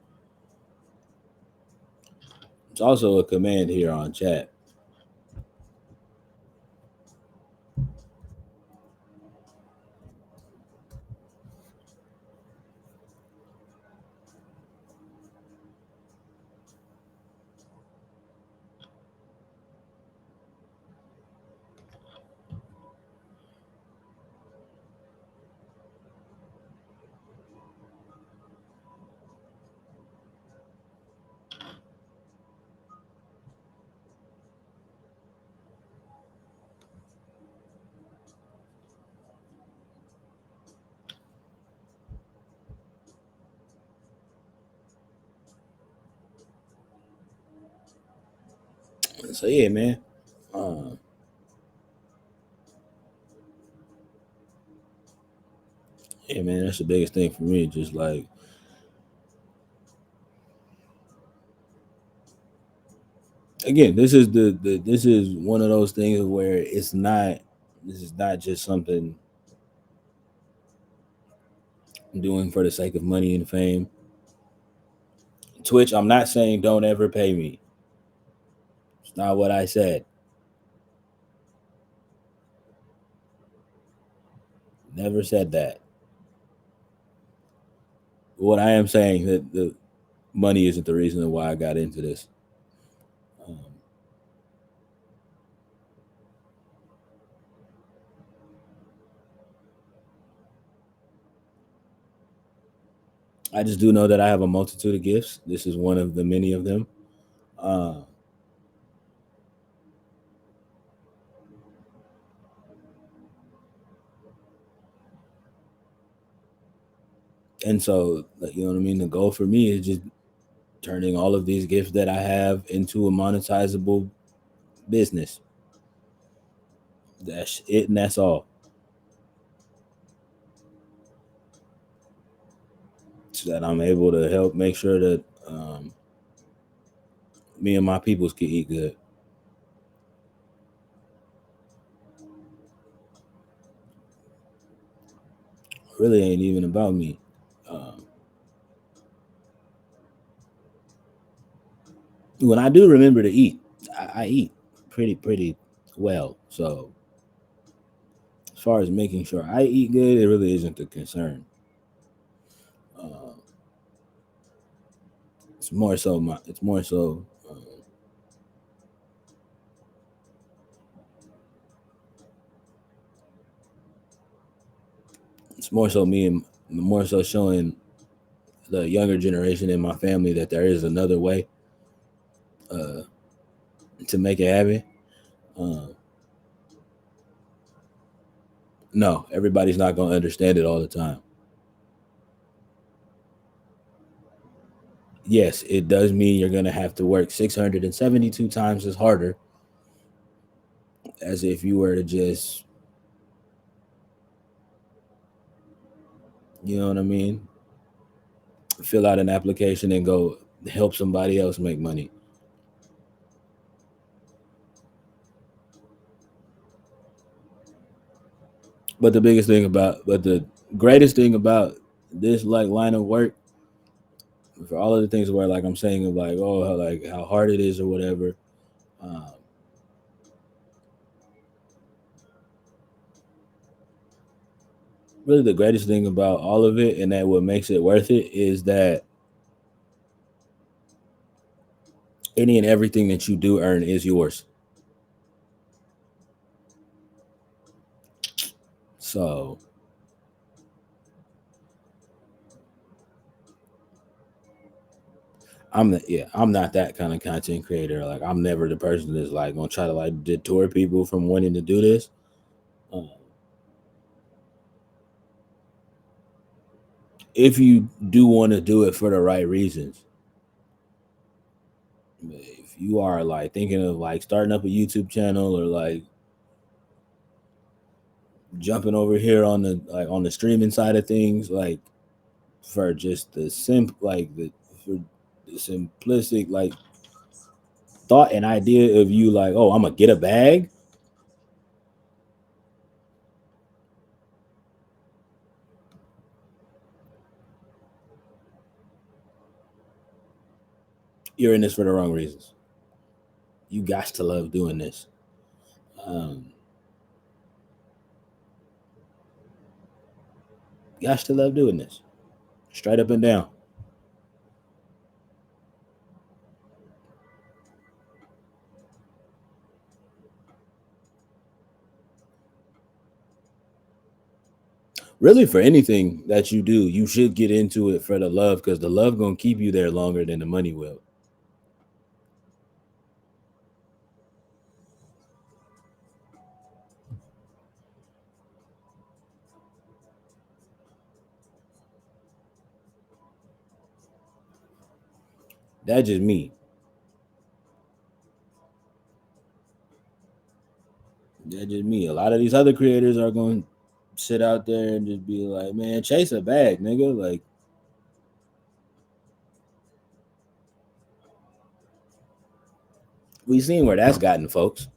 It's also a command here on chat. So yeah, man. Uh, yeah, man. That's the biggest thing for me. Just like again, this is one of those things where it's not. This is not just something I'm doing for the sake of money and fame. Twitch, I'm not saying don't ever pay me. It's not what I said. Never said that. What I am saying that the money isn't the reason why I got into this. Um, I just do know that I have a multitude of gifts. This is one of the many of them. Uh, and so, like, you know what I mean? The goal for me is just turning all of these gifts that I have into a monetizable business. That's it, and that's all. So that I'm able to help make sure that me and my peoples can eat good. Really ain't even about me. Um, when I do remember to eat, I eat pretty well. So as far as making sure I eat good, it really isn't a concern. Uh, it's more so my. It's more so. It's more so me and more so showing the younger generation in my family that there is another way uh, to make it happen. Uh, no, everybody's not going to understand it all the time. Yes, it does mean you're going to have to work 672 times as harder as if you were to just You know what I mean? Fill out an application and go help somebody else make money. But the greatest thing about this like line of work, for all of the things where like I'm saying of like oh how hard it is or whatever, um, really the greatest thing about all of it and that what makes it worth it is that any and everything that you do earn is yours. So I'm not that kind of content creator. Like I'm never the person that's like gonna try to like detour people from wanting to do this. Um, if you do want to do it for the right reasons, if you are like thinking of like starting up a YouTube channel or like jumping over here on the like on the streaming side of things, like for just the for the simplistic like thought and idea of you like oh I'm gonna get a bag, you're in this for the wrong reasons. You got to love doing this. Um, you got to love doing this. Straight up and down. Really, for anything that you do, you should get into it for the love because the love gonna keep you there longer than the money will. That's just me. That's just me. A lot of these other creators are going to sit out there and just be like, "Man, chase a bag, nigga." Like we seen where that's gotten folks.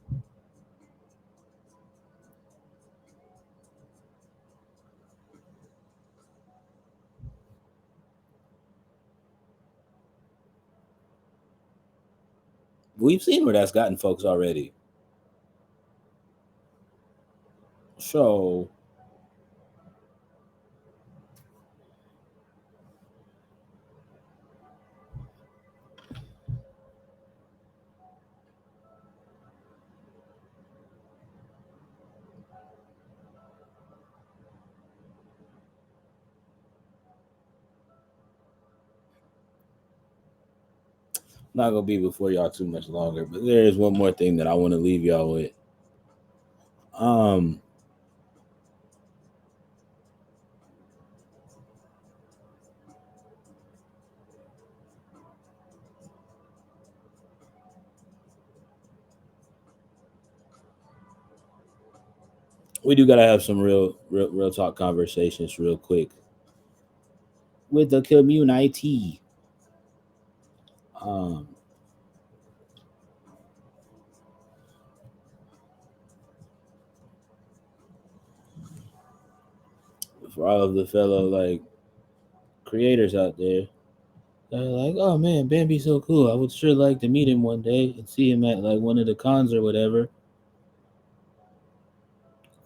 We've seen where that's gotten folks already. So not gonna be before y'all too much longer, but there is one more thing that I want to leave y'all with. Um, we do gotta have some real talk conversations real quick with the community. Um, for all of the fellow like creators out there, they're like, "Oh man, Bambi's so cool. I would sure like to meet him one day and see him at like one of the cons or whatever."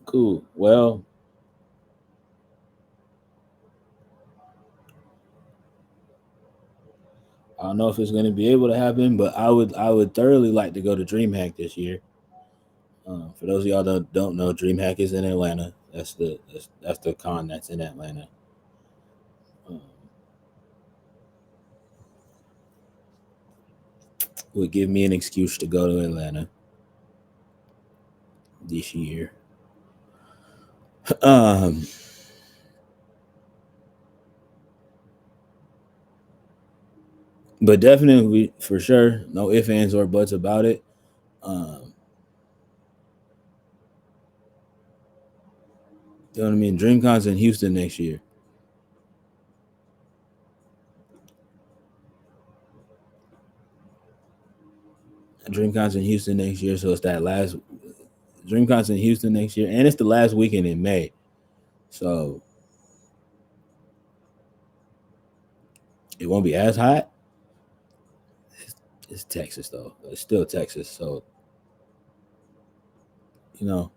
Cool. Well, I don't know if it's going to be able to happen, but I would thoroughly like to go to DreamHack this year. For those of y'all that don't know, DreamHack is in Atlanta. That's the con that's in Atlanta. Um, would give me an excuse to go to Atlanta this year. Um, but definitely for sure, no ifs, ands, or buts about it. Um, you know what I mean? DreamCon's in Houston next year. DreamCon's in Houston next year, so it's that last DreamCon's in Houston next year, and it's the last weekend in May. So it won't be as hot. It's Texas though. It's still Texas, so you know.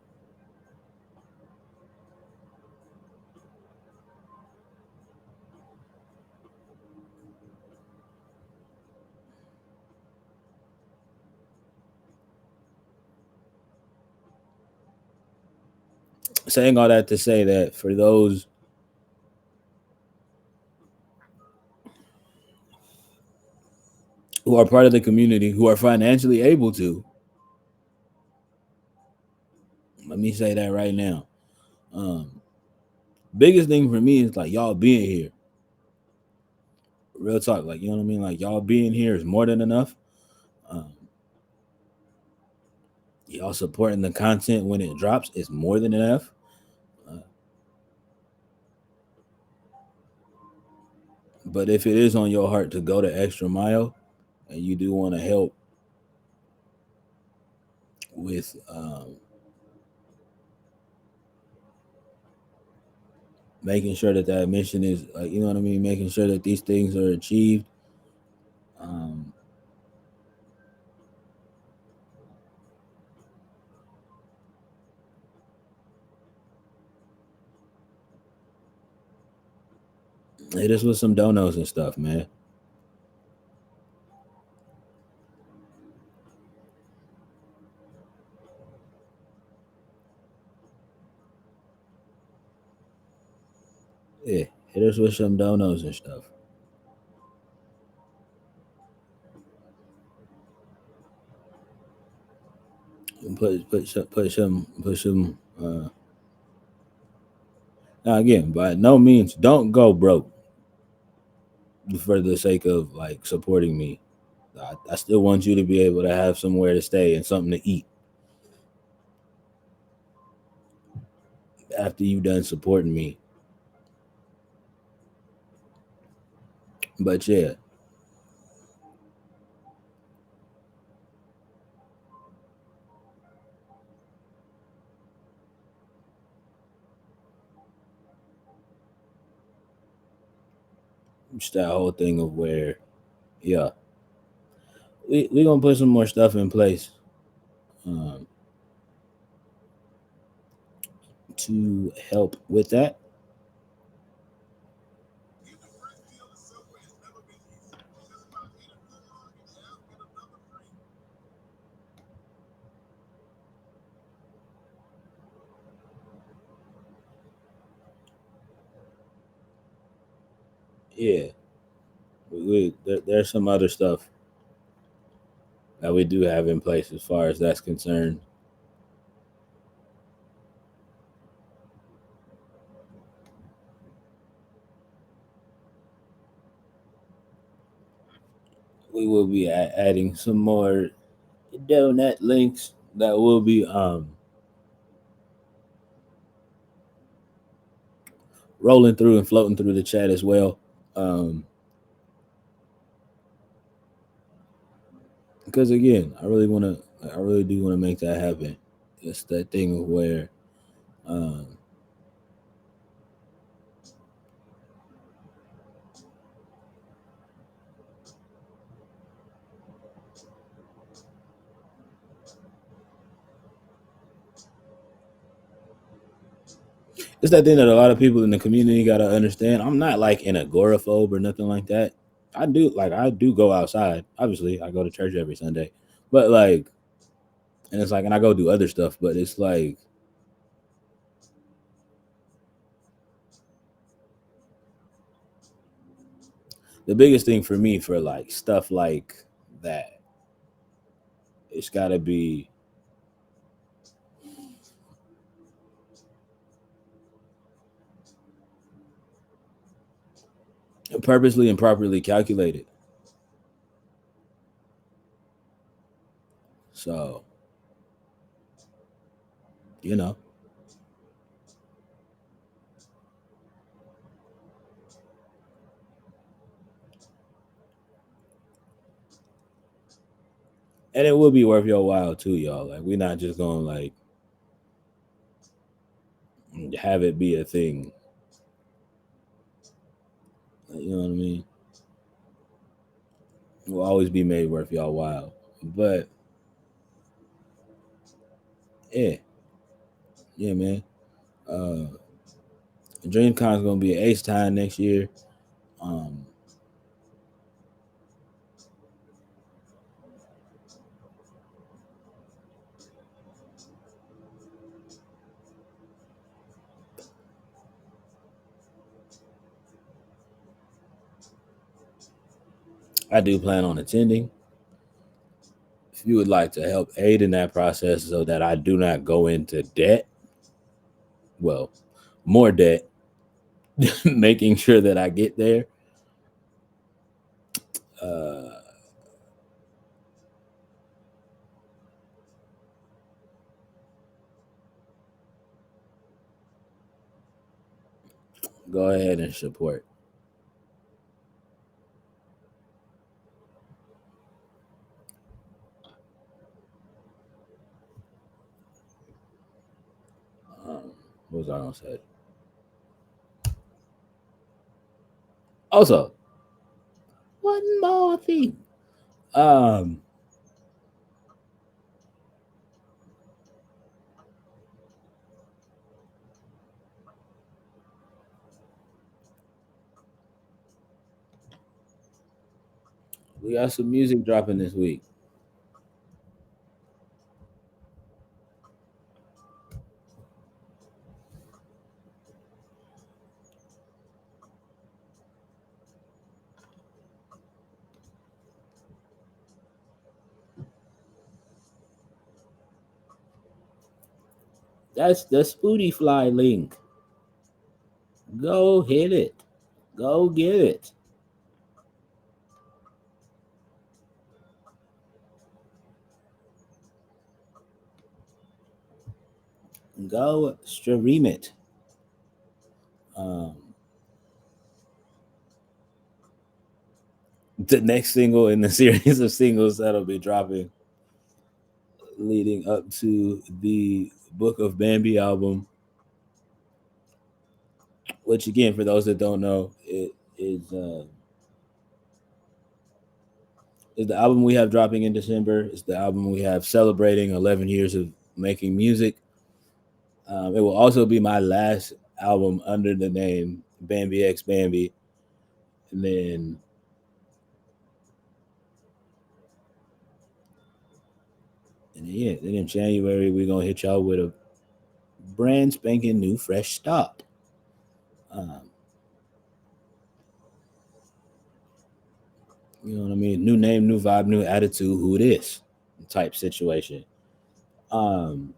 Saying all that to say that for those who are part of the community who are financially able to, let me say that right now. Um, Biggest thing for me is like y'all being here. Real talk, like you know what I mean. Like y'all being here is more than enough. Um, y'all supporting the content when it drops is more than enough. Uh, but if it is on your heart to go the extra mile, and you do want to help with making sure that that mission is like you know what I mean, making sure that these things are achieved. Um, Hit us with some donos and stuff, man. Yeah, hit us with some donos and stuff. And put some. Now again, by no means, don't go broke for the sake of like supporting me. I still want you to be able to have somewhere to stay and something to eat after you done supporting me. But yeah, just that whole thing of where, yeah, we gonna put some more stuff in place um, to help with that. Yeah, there's some other stuff that we do have in place as far as that's concerned. We will be adding some more donut links that will be rolling through and floating through the chat as well. Um, because again, I really do want to make that happen. It's that thing of where um, it's that thing that a lot of people in the community got to understand. I'm not like an agoraphobe or nothing like that. I do go outside. Obviously, I go to church every Sunday, but like, and it's like, and I go do other stuff. But it's like the biggest thing for me for like stuff like that, it's got to be purposely and properly calculated. So you know, And it will be worth your while too, y'all. Like we're not just gonna like have it be a thing. You know what I mean? It will always be made worth y'all while. But yeah, yeah, man. Uh DreamCon's gonna be an Ace time next year. Um I do plan on attending. If you would like to help aid in that process so that I do not go into debt, well, more debt, making sure that I get there, uh, go ahead and support. What was I gonna say? Also, one more thing. Um, we got some music dropping this week. That's the Spooty Fly link. Go hit it. Go get it. Go stream it. Um, the next single in the series of singles that'll be dropping leading up to the Book of Bambi album, which again, for those that don't know, it is the album we have dropping in December. It's the album we have celebrating 11 years of making music. It will also be my last album under the name Bambi X Bambi, and then in January we're gonna hit y'all with a brand spanking new fresh start. Um, you know what I mean? New name, new vibe, new attitude. Who it is? Type situation. Um,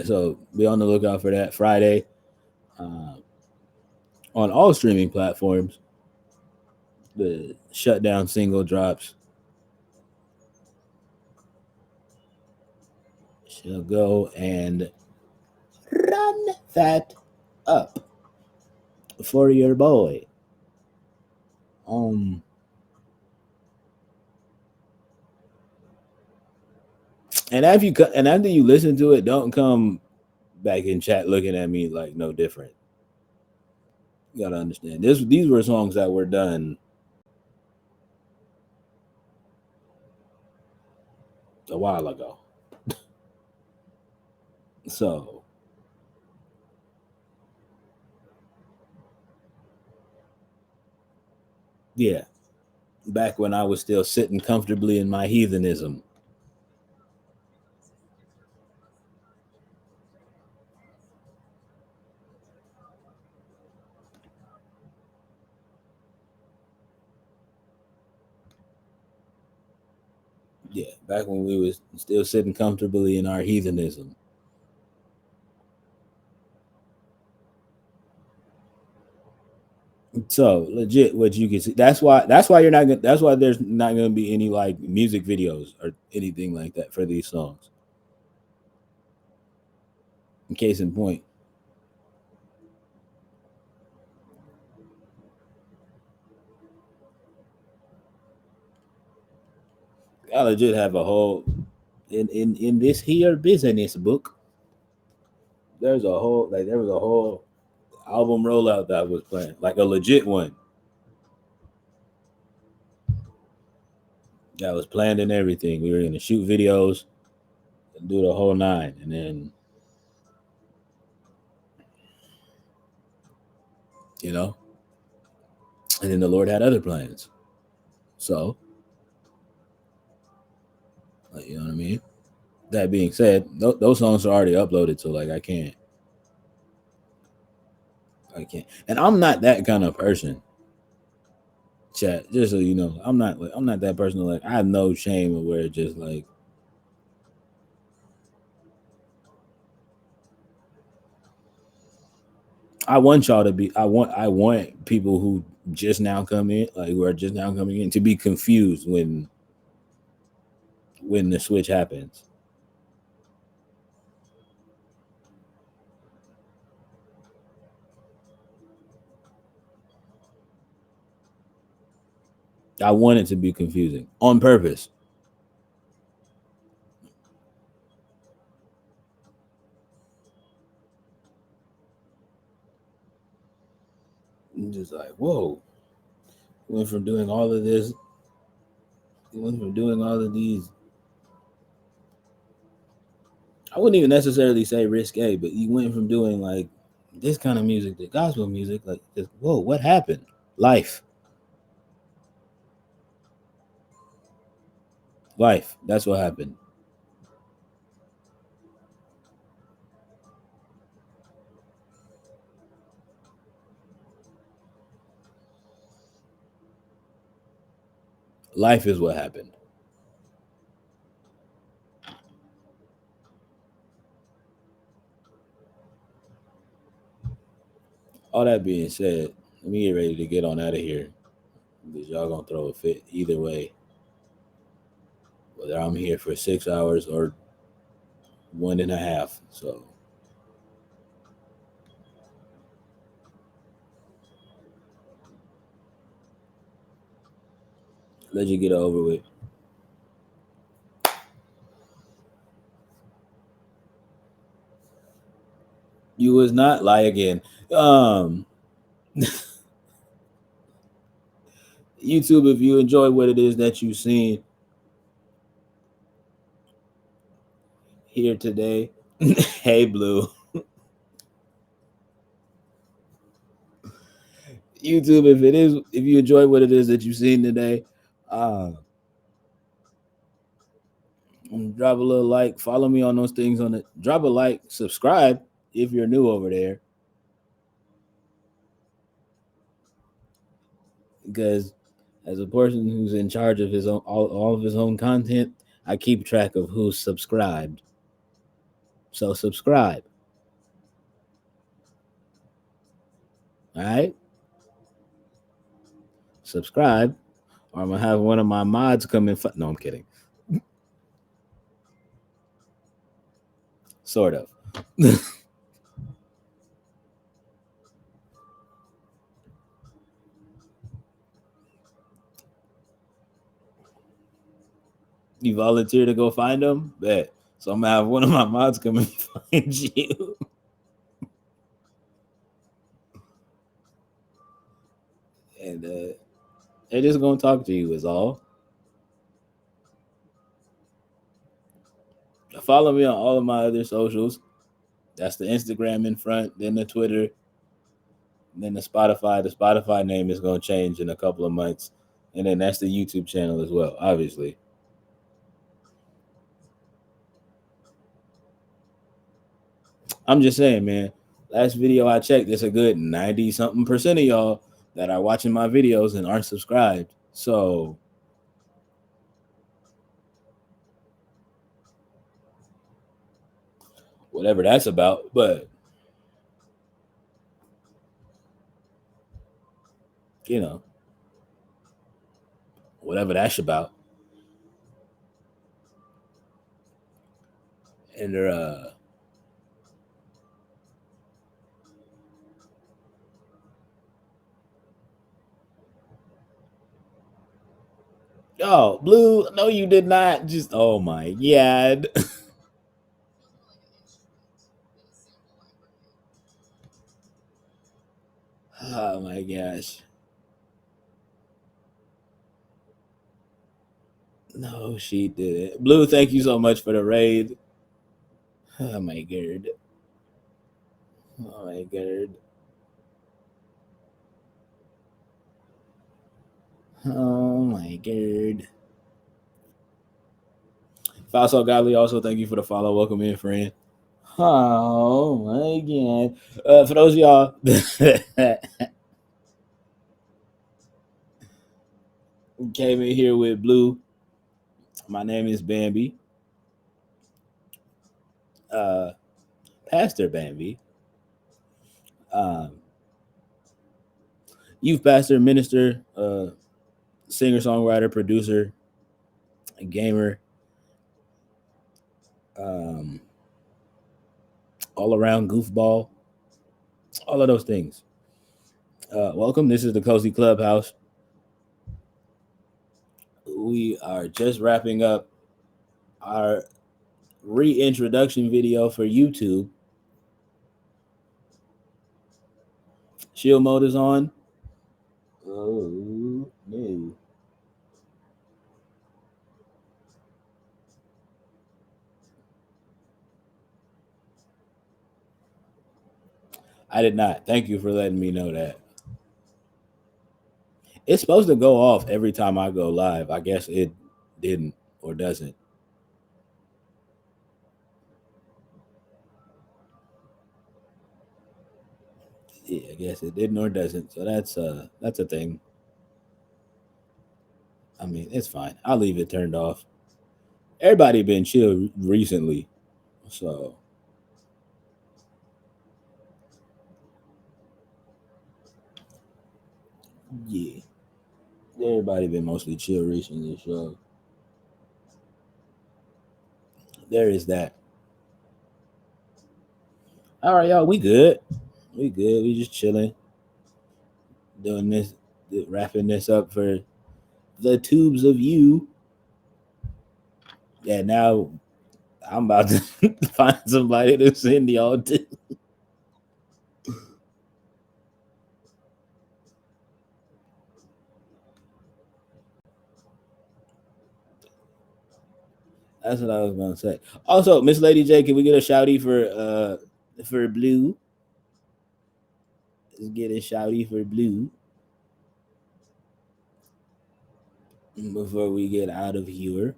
so be on the lookout for that Friday uh, on all streaming platforms. The shutdown single drops. She'll go and run that up for your boy. Um, and after you listen to it, don't come back in chat looking at me like no different. You gotta understand this. These were songs that were done a while ago. So yeah, back when I was still sitting comfortably in my heathenism. Yeah, back when we was still sitting comfortably in our heathenism. So legit, what you can see. That's why you're not gonna. That's why there's not gonna be any like music videos or anything like that for these songs. In case in point, I legit have a whole in this here business book. There was a whole album rollout that I was playing, like a legit one that was planned and everything. We were gonna shoot videos and do the whole nine, and then you know, and then the Lord had other plans. So, like, you know what I mean. That being said, those songs are already uploaded, so like I can't, and I'm not that kind of person. Chat, just so you know, I'm not that person. Like, I have no shame of where it's just like I want people who just now come in, like who are just now coming in, to be confused when the switch happens. I want it to be confusing on purpose. I'm just like, whoa, went from doing all of this, went from doing all of these. I wouldn't even necessarily say risque, but you went from doing like this kind of music to gospel music. Like, just, whoa, what happened? Life, life. That's what happened. Life is what happened. All that being said, let me get ready to get on out of here because y'all gonna throw a fit either way, whether I'm here for 6 hours or one and a half. So let you get over with. You was not lie again. Um, YouTube, if you enjoy what it is that you've seen here today, hey Blue. YouTube, if you enjoy what it is that you've seen today, uh, drop a little like, follow me on those things on it. Drop a like, subscribe if you're new over there, because as a person who's in charge of his own all of his own content, I keep track of who's subscribed. So subscribe, all right? Subscribe, or I'm gonna have one of my mods come in. No, I'm kidding. Sort of. You volunteer to go find them? Bet. So I'm gonna have one of my mods come and find you. And they're just gonna talk to you is all. Follow me on all of my other socials. That's the Instagram in front, then the Twitter, then the Spotify. The Spotify name is gonna change in a couple of months. And then that's the YouTube channel as well, obviously. I'm just saying, man. Last video I checked, there's a good 90 something percent of y'all that are watching my videos and aren't subscribed. So whatever that's about. But you know, whatever that's about. And they're oh, Blue, no, you did not. Just oh my god. Oh my gosh. No, she did it. Blue, thank you so much for the raid. Oh my god. Oh my god. Oh my god. Falso Godly, also thank you for the follow. Welcome in, friend. Oh my god. For those of y'all who came in here with Blue, my name is Bambi. Uh, Pastor Bambi. Um, youth pastor, minister, singer, songwriter, producer, gamer, um, all around goofball, all of those things. Welcome. This is the Cozy Clubhouse. We are just wrapping up our reintroduction video for YouTube. Shield mode is on. Oh no. I did not. Thank you for letting me know that. It's supposed to go off every time I go live. I guess it didn't or doesn't. Yeah, I guess it didn't or doesn't. So that's a thing. I mean, it's fine. I'll leave it turned off. Everybody been chill recently, so yeah. Everybody been mostly chill recently, so there is that. All right, y'all, we good. We good. We just chilling, doing this, wrapping this up for the tubes of you. Yeah, now I'm about to find somebody to send y'all to. That's what I was gonna say. Also, Miss Lady J, can we get a shouty for Blue? Let's get a shouty for Blue before we get out of here.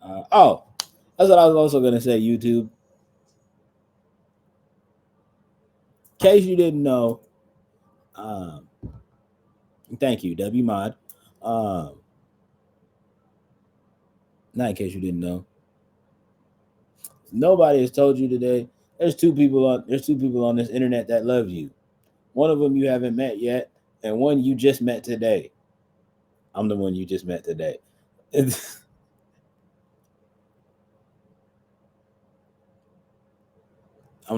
Oh, that's what I was also gonna say. YouTube. In case you didn't know, um, thank you, W Mod. Um, not in case you didn't know. Nobody has told you today. There's two people on this internet that love you. One of them you haven't met yet, and one you just met today. I'm the one you just met today. I'm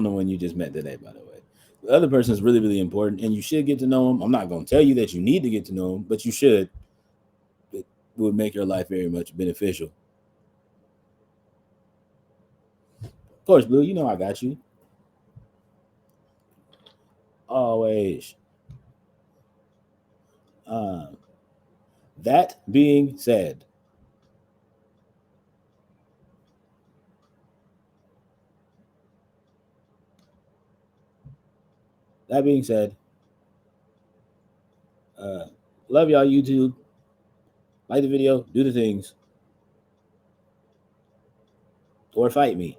the one you just met today, by the way. The other person is really, really important, and you should get to know him. I'm not going to tell you that you need to get to know him, but you should. It would make your life very much beneficial. Of course, Blue, you know I got you. Always. Um, that being said, that being said, uh, love y'all, YouTube. Like the video, do the things, or fight me.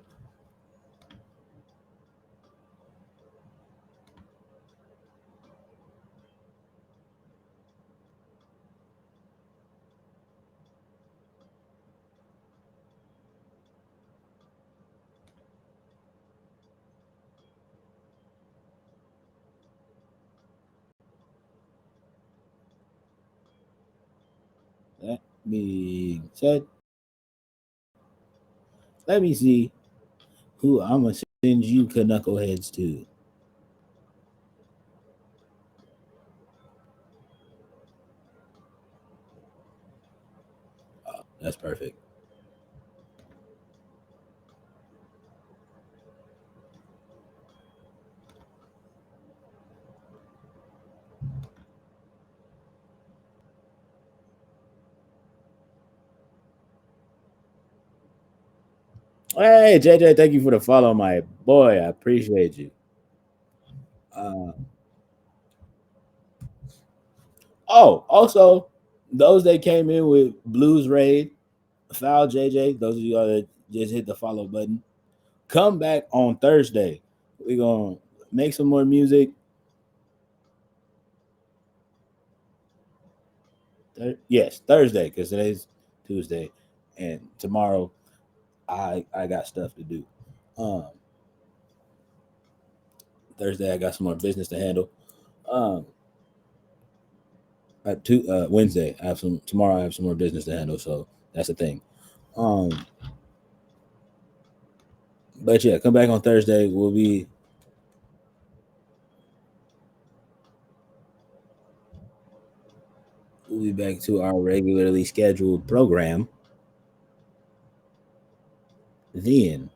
That being said, let me see who I'm gonna send you knuckleheads to. Oh, that's perfect. Hey, JJ, thank you for the follow, my boy. I appreciate you. Uh, also, those that came in with Blues Raid, Foul JJ, those of you that just hit the follow button, come back on Thursday. We're going to make some more music. Yes, Thursday, because today's Tuesday. And tomorrow, I got stuff to do. Um, Thursday, I got some more business to handle. Um, Wednesday, I have some. Tomorrow, I have some more business to handle. So that's the thing. Um, but yeah, come back on Thursday. We'll be back to our regularly scheduled program. Then,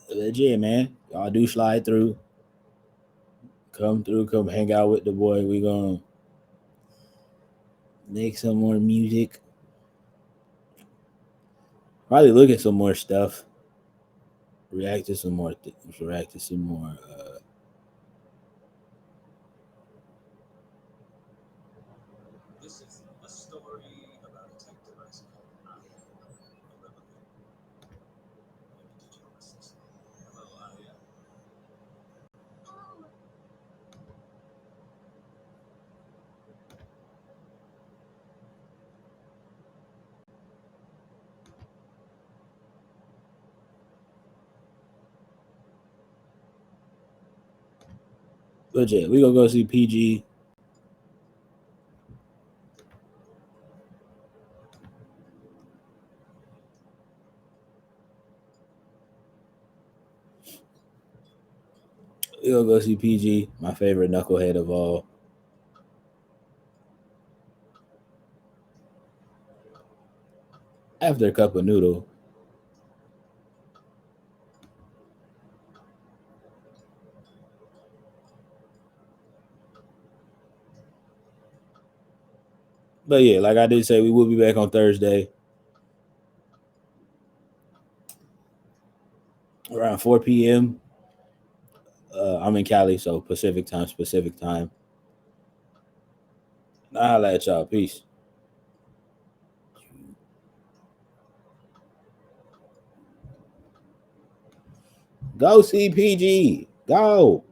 legit, man. Y'all do slide through. Come through. Come hang out with the boy. We gonna make some more music. Probably look at some more stuff. React to some more. React to some more.
This is a story about a tech device called I Am digital assistant. Hello, I am.
Legit. We gonna go see PG. We gonna go see PG. My favorite knucklehead of all. After a cup of noodle. But yeah, like I did say, we will be back on Thursday around 4 p.m. I'm in Cali, so Pacific time, Pacific time. I'll holla at y'all. Peace. Go see PG. Go.